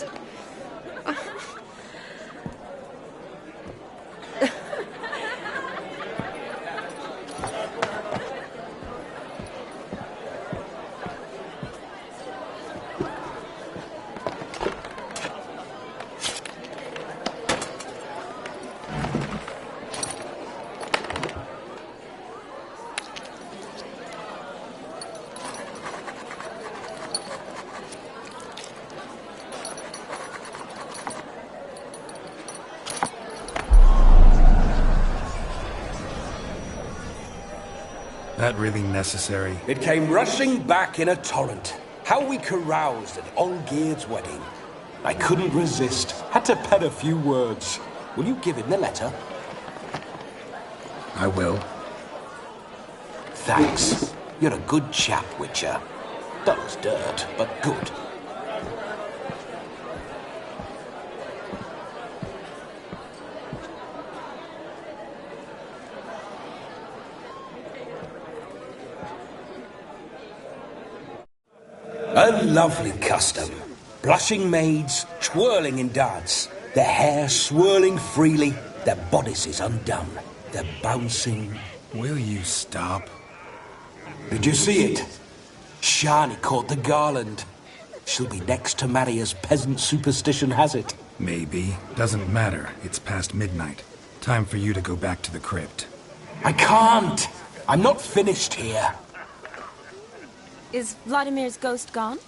That really necessary? It came rushing back in a torrent. How we caroused at Olgierd's wedding. I couldn't resist. Had to pen a few words. Will you give him the letter? I will. Thanks. You're a good chap, Witcher. Dull as dirt, but good. A lovely custom. Blushing maids, twirling in dance, their hair swirling freely, their bodices undone, their bouncing... Will you stop? Did you see it? Shani caught the garland. She'll be next to marry as peasant superstition has it. Maybe. Doesn't matter. It's past midnight. Time for you to go back to the crypt. I can't! I'm not finished here. Is Vladimir's ghost gone?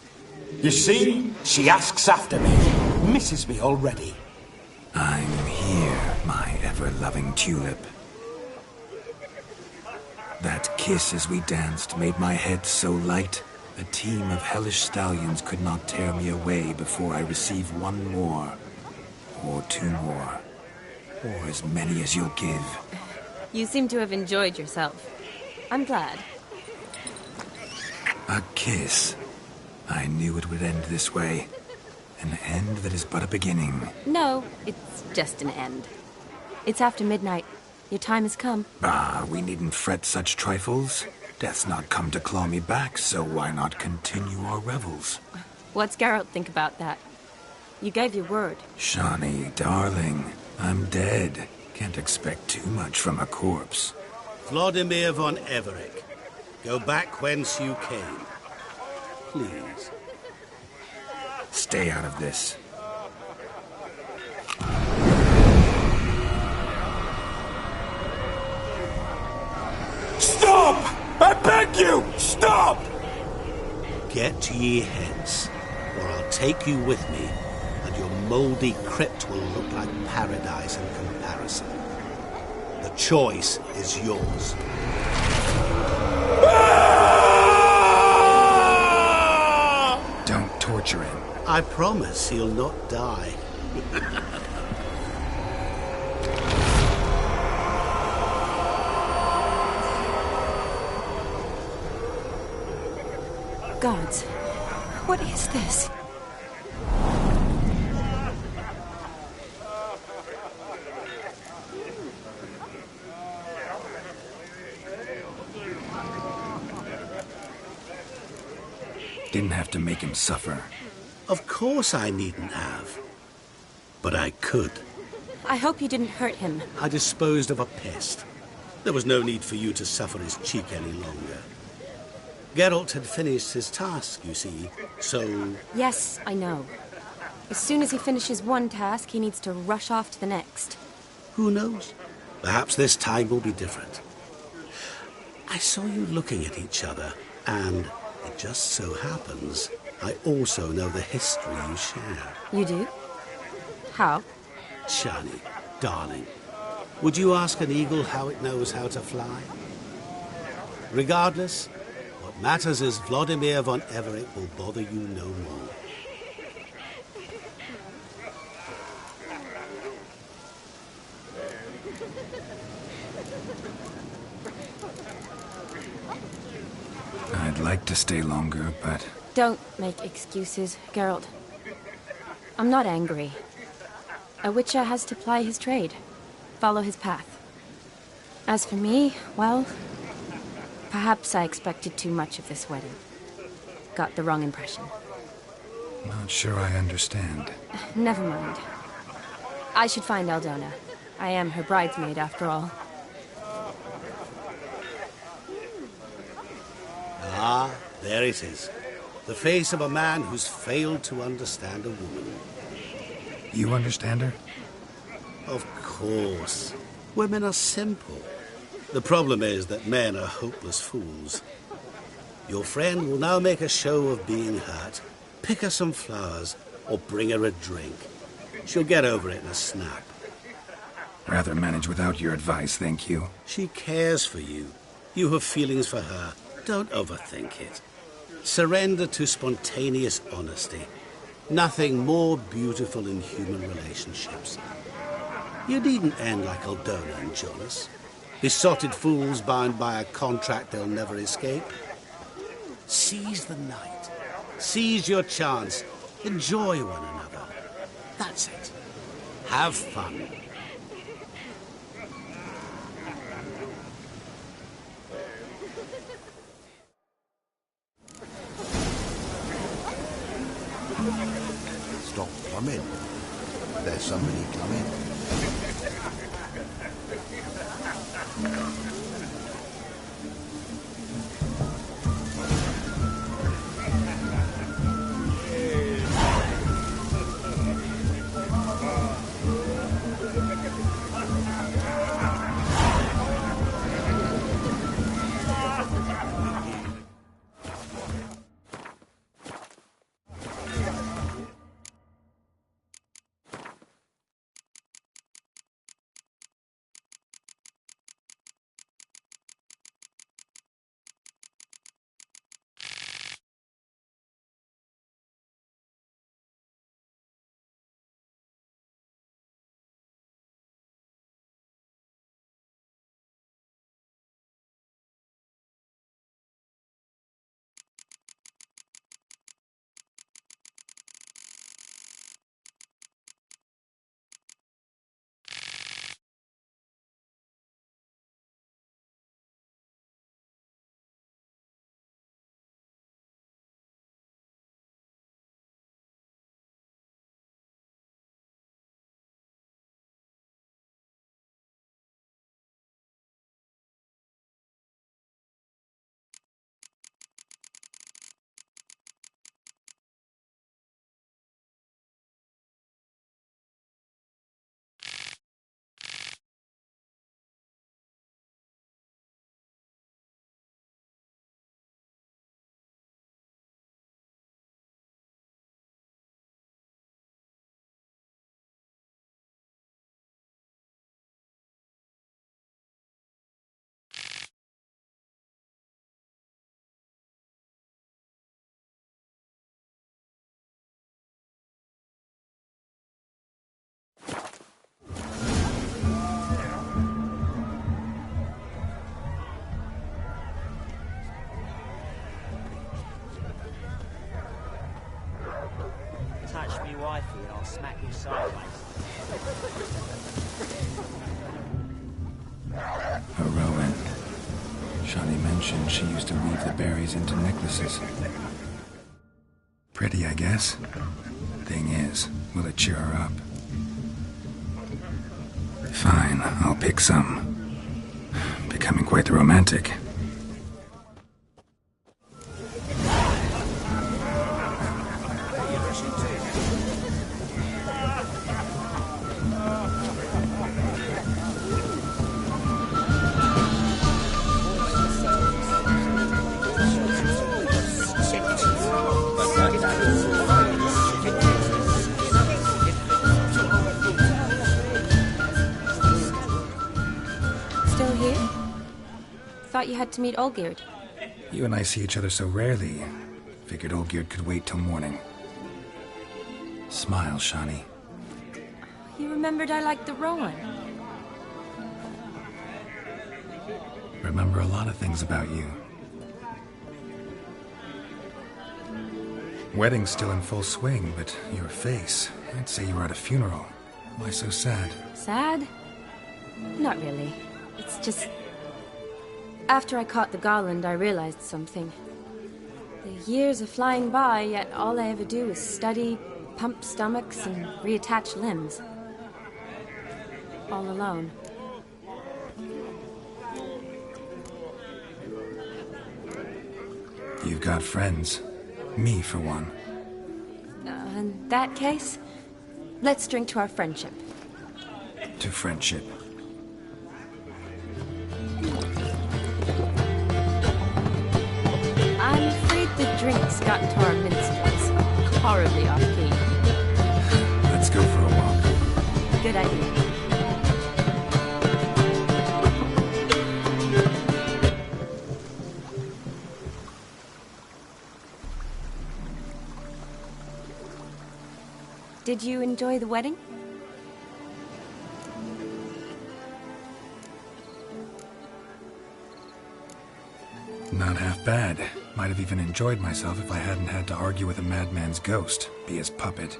You see? She asks after me. Misses me already. I'm here, my ever-loving tulip. That kiss as we danced made my head so light, a team of hellish stallions could not tear me away before I receive one more. Or two more. Or as many as you'll give. You seem to have enjoyed yourself. I'm glad. A kiss. I knew it would end this way. An end that is but a beginning. No, it's just an end. It's after midnight. Your time has come. Ah, we needn't fret such trifles. Death's not come to claw me back, so why not continue our revels? What's Geralt think about that? You gave your word. Shani, darling, I'm dead. Can't expect too much from a corpse. Vladimir von Everec, go back whence you came. Please. Stay out of this. Stop! I beg you! Stop! Get ye hence, or I'll take you with me, and your mouldy crypt will look like paradise in comparison. The choice is yours. Don't torture him. I promise he'll not die. Gods, what is this? Didn't have to make him suffer. Of course I needn't have. But I could. I hope you didn't hurt him. I disposed of a pest. There was no need for you to suffer his cheek any longer. Geralt had finished his task, you see, so... Yes, I know. As soon as he finishes one task, he needs to rush off to the next. Who knows? Perhaps this time will be different. I saw you looking at each other, and it just so happens I also know the history you share. You do? How? Shani, darling, would you ask an eagle how it knows how to fly? Regardless, what matters is Vladimir von Everec will bother you no more. I'd like to stay longer, but... Don't make excuses, Geralt. I'm not angry. A witcher has to ply his trade, follow his path. As for me, well, perhaps I expected too much of this wedding. Got the wrong impression. Not sure I understand. Never mind. I should find Aldona. I am her bridesmaid, after all. Ah, there it is. The face of a man who's failed to understand a woman. You understand her? Of course. Women are simple. The problem is that men are hopeless fools. Your friend will now make a show of being hurt, pick her some flowers, or bring her a drink. She'll get over it in a snap. Rather manage without your advice, thank you. She cares for you. You have feelings for her. Don't overthink it. Surrender to spontaneous honesty. Nothing more beautiful in human relationships. You needn't end like Aldona and Jonas. Besotted fools bound by a contract they'll never escape. Seize the night. Seize your chance. Enjoy one another. That's it. Have fun. Stop coming. There's somebody coming. Touch me wifey and I'll smack you sideways. A Rowan. Shani mentioned she used to weave the berries into necklaces. Pretty, I guess. Thing is, will it cheer her up? Fine, I'll pick some. Becoming quite the romantic. Still here? Thought you had to meet Olgierd. You and I see each other so rarely. Figured Olgierd could wait till morning. Smile, Shani. You remembered I liked the Rowan. Remember a lot of things about you. Wedding's still in full swing, but your face, I'd say you were at a funeral. Why so sad? Sad? Not really. It's just... After I caught the garland, I realized something. The years are flying by, yet all I ever do is study, pump stomachs, and reattach limbs. All alone. You've got friends. Me, for one. In that case, let's drink to our friendship. To friendship. I'm afraid the drinks got into our minstrels. Horribly off-key. Let's go for a walk. Good idea. Did you enjoy the wedding? Not half bad. My Might have even enjoyed myself if I hadn't had to argue with a madman's ghost, be his puppet.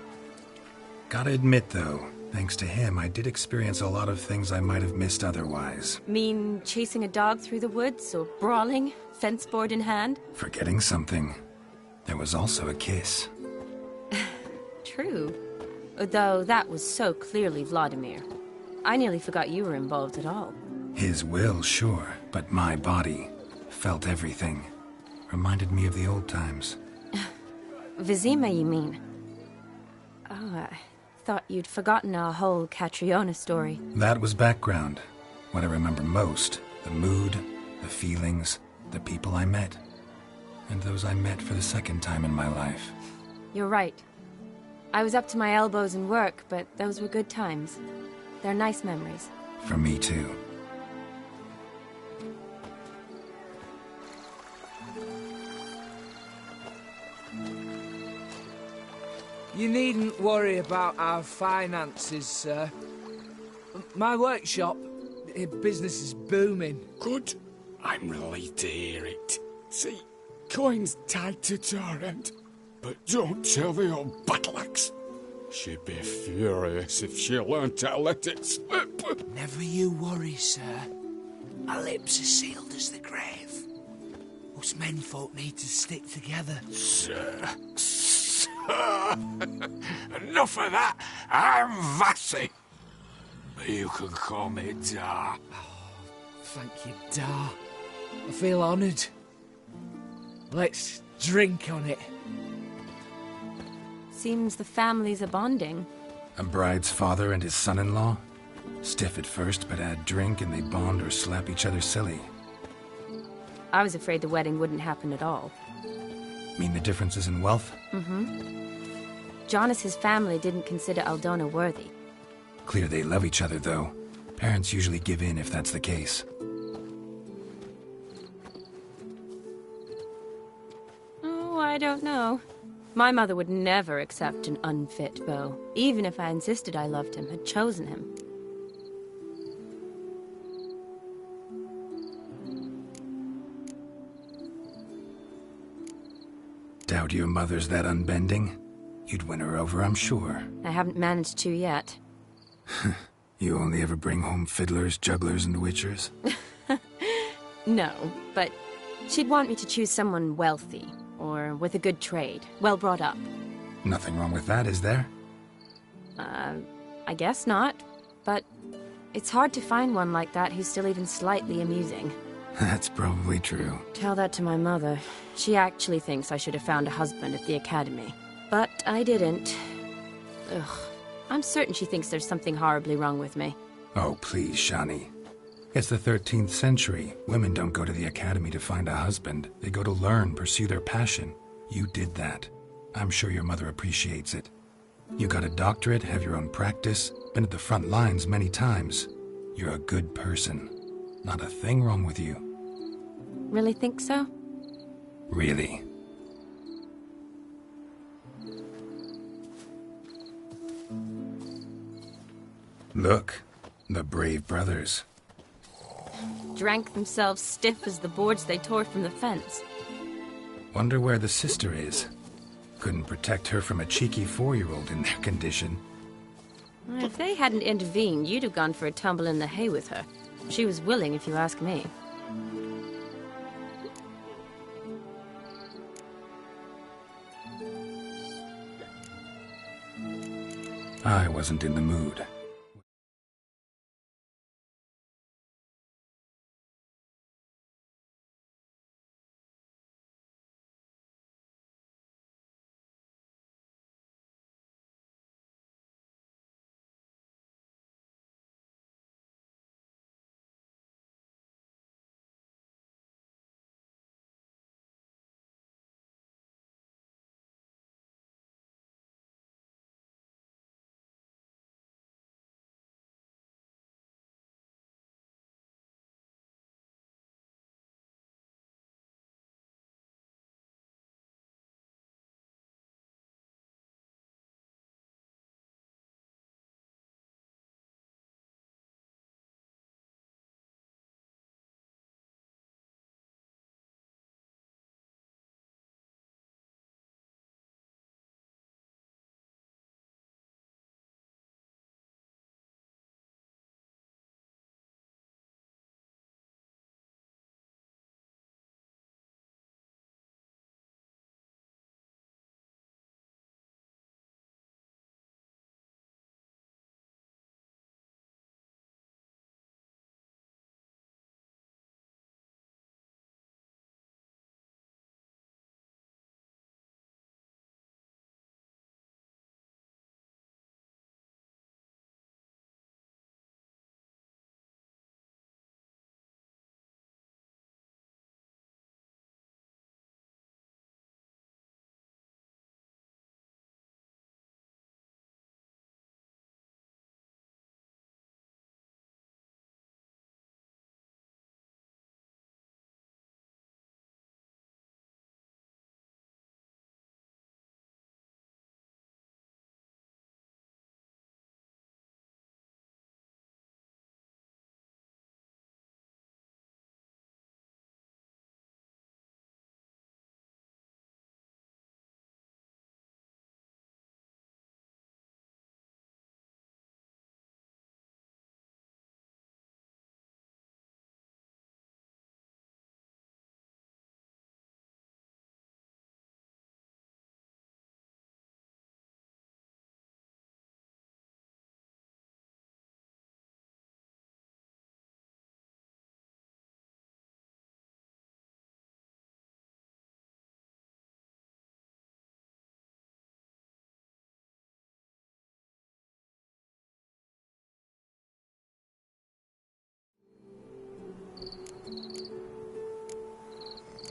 Gotta admit, though, thanks to him, I did experience a lot of things I might have missed otherwise. Mean chasing a dog through the woods, or brawling, fence board in hand? Forgetting something. There was also a kiss. True. Though that was so clearly Vladimir. I nearly forgot you were involved at all. His will, sure, but my body felt everything. Reminded me of the old times. Vizima, you mean? Oh, I thought you'd forgotten our whole Catriona story. That was background. What I remember most, the mood, the feelings, the people I met. And those I met for the second time in my life. You're right. I was up to my elbows in work, but those were good times. They're nice memories. For me, too. You needn't worry about our finances, sir. My workshop, business is booming. Good. I'm relieved to hear it. See, coin's tied to Torrent, but don't tell the old battle-axe. She'd be furious if she learned to let it slip. Never you worry, sir. My lips are sealed as the grave. Us menfolk need to stick together. Sir. Enough of that. I'm Vassy. But you can call me Dar. Thank you, Dar. I feel honoured. Let's drink on it. Seems the families are bonding. A bride's father and his son-in-law? Stiff at first, but add drink and they bond or slap each other silly. I was afraid the wedding wouldn't happen at all. Mean the differences in wealth? Mm-hmm. Jonas's family didn't consider Aldona worthy. Clear they love each other, though. Parents usually give in if that's the case. Oh, I don't know. My mother would never accept an unfit beau, even if I insisted I loved him, had chosen him. Doubt your mother's that unbending? You'd win her over, I'm sure. I haven't managed to yet. You only ever bring home fiddlers, jugglers, and witchers? No, but she'd want me to choose someone wealthy, or with a good trade, well brought up. Nothing wrong with that, is there? I guess not, but it's hard to find one like that who's still even slightly amusing. That's probably true. Tell that to my mother. She actually thinks I should have found a husband at the academy. But I didn't. Ugh. I'm certain she thinks there's something horribly wrong with me. Oh, please, Shani. It's the 13th century. Women don't go to the academy to find a husband. They go to learn, pursue their passion. You did that. I'm sure your mother appreciates it. You got a doctorate, have your own practice, been at the front lines many times. You're a good person. Not a thing wrong with you. Really think so? Really. Look, the brave brothers. Drank themselves stiff as the boards they tore from the fence. Wonder where the sister is. Couldn't protect her from a cheeky 4-year-old in their condition. If they hadn't intervened, you'd have gone for a tumble in the hay with her. She was willing, if you ask me. I wasn't in the mood.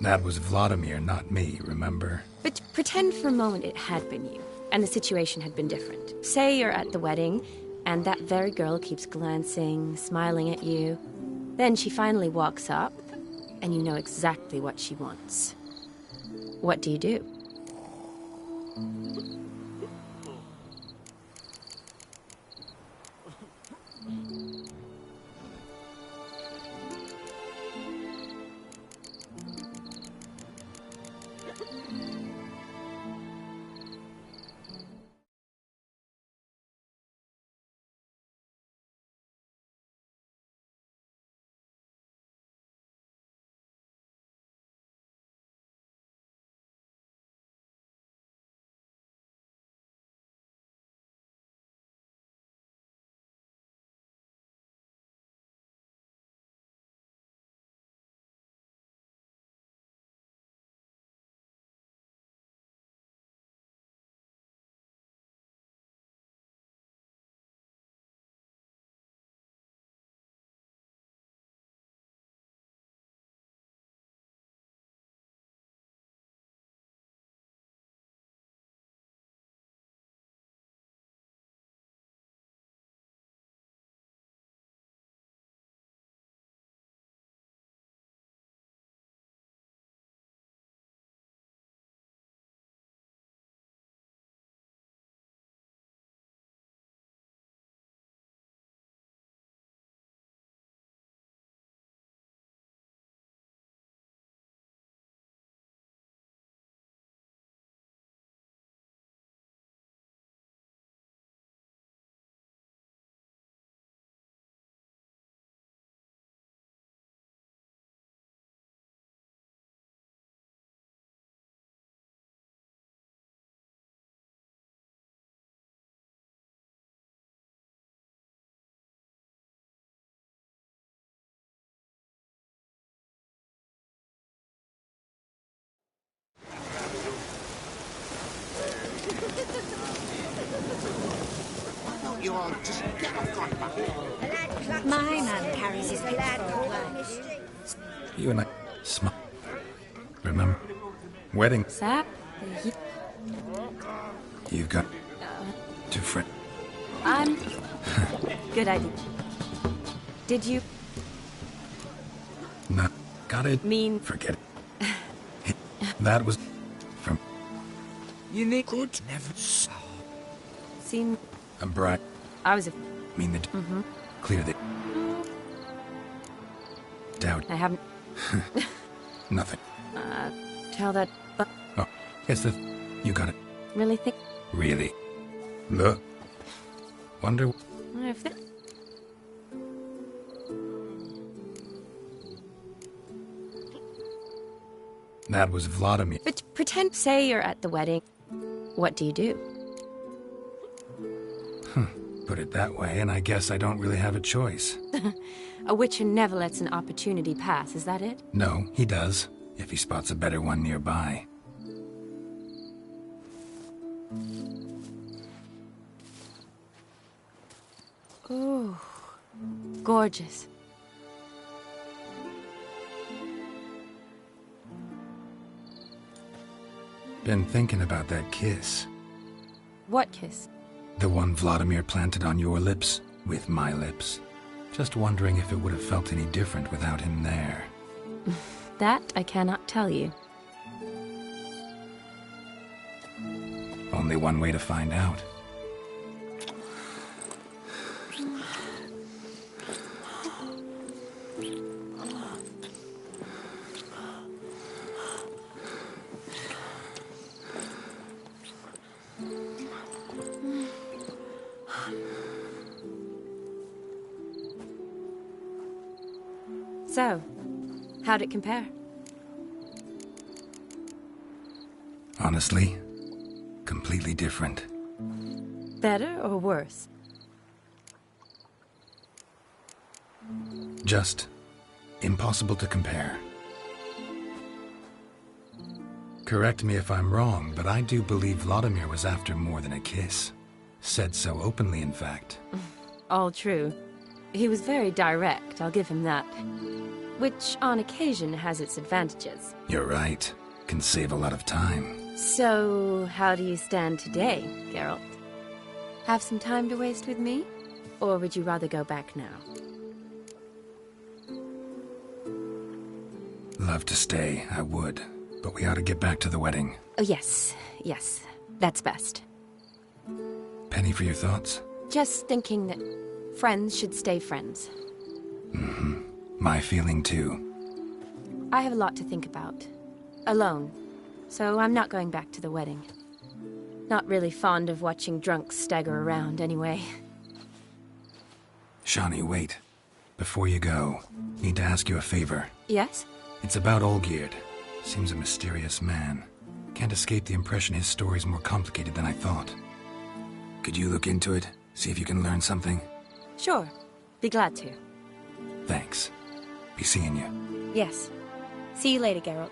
That was Vladimir, not me, remember? But pretend for a moment it had been you, and the situation had been different. Say you're at the wedding, and that very girl keeps glancing, smiling at you. Then she finally walks up, and you know exactly what she wants. What do you do? You all just get off Godmother. My man carries his plaid away. You and I... Smile. Remember? Wedding. Sap? You've got... two friends. I'm... Good idea. Did you... No. Got it? Mean... Forget it. That was... from... You need... Good. Never... Seen... I'm bright. I was a... Mean the... Clear the... Doubt. I haven't... Nothing. Tell that... Oh, it's the... You got it. Really think... Really? Look. Wonder... If that... That was Vladimir. But pretend... Say you're at the wedding. What do you do? Put it that way, and I guess I don't really have a choice. A witcher never lets an opportunity pass, is that it? No, he does, if he spots a better one nearby. Ooh, gorgeous. Been thinking about that kiss. What kiss? The one Vladimir planted on your lips, with my lips. Just wondering if it would have felt any different without him there. That I cannot tell you. Only one way to find out. So, how'd it compare? Honestly, completely different. Better or worse? Just impossible to compare. Correct me if I'm wrong, but I do believe Vladimir was after more than a kiss. Said so openly, in fact. All true. He was very direct, I'll give him that. which on occasion has its advantages. You're right. Can save a lot of time. So, how do you stand today, Geralt? Have some time to waste with me? Or would you rather go back now? Love to stay, I would. But we ought to get back to the wedding. Oh, yes. Yes. That's best. Penny for your thoughts? Just thinking that friends should stay friends. Mm-hmm. My feeling too. I have a lot to think about. Alone. So I'm not going back to the wedding. Not really fond of watching drunks stagger around, anyway. Shani, wait. Before you go, need to ask you a favor. Yes? It's about Olgierd. Seems a mysterious man. Can't escape the impression his story's more complicated than I thought. Could you look into it? See if you can learn something? Sure. Be glad to. Thanks. Be seeing you. Yes. See you later, Geralt.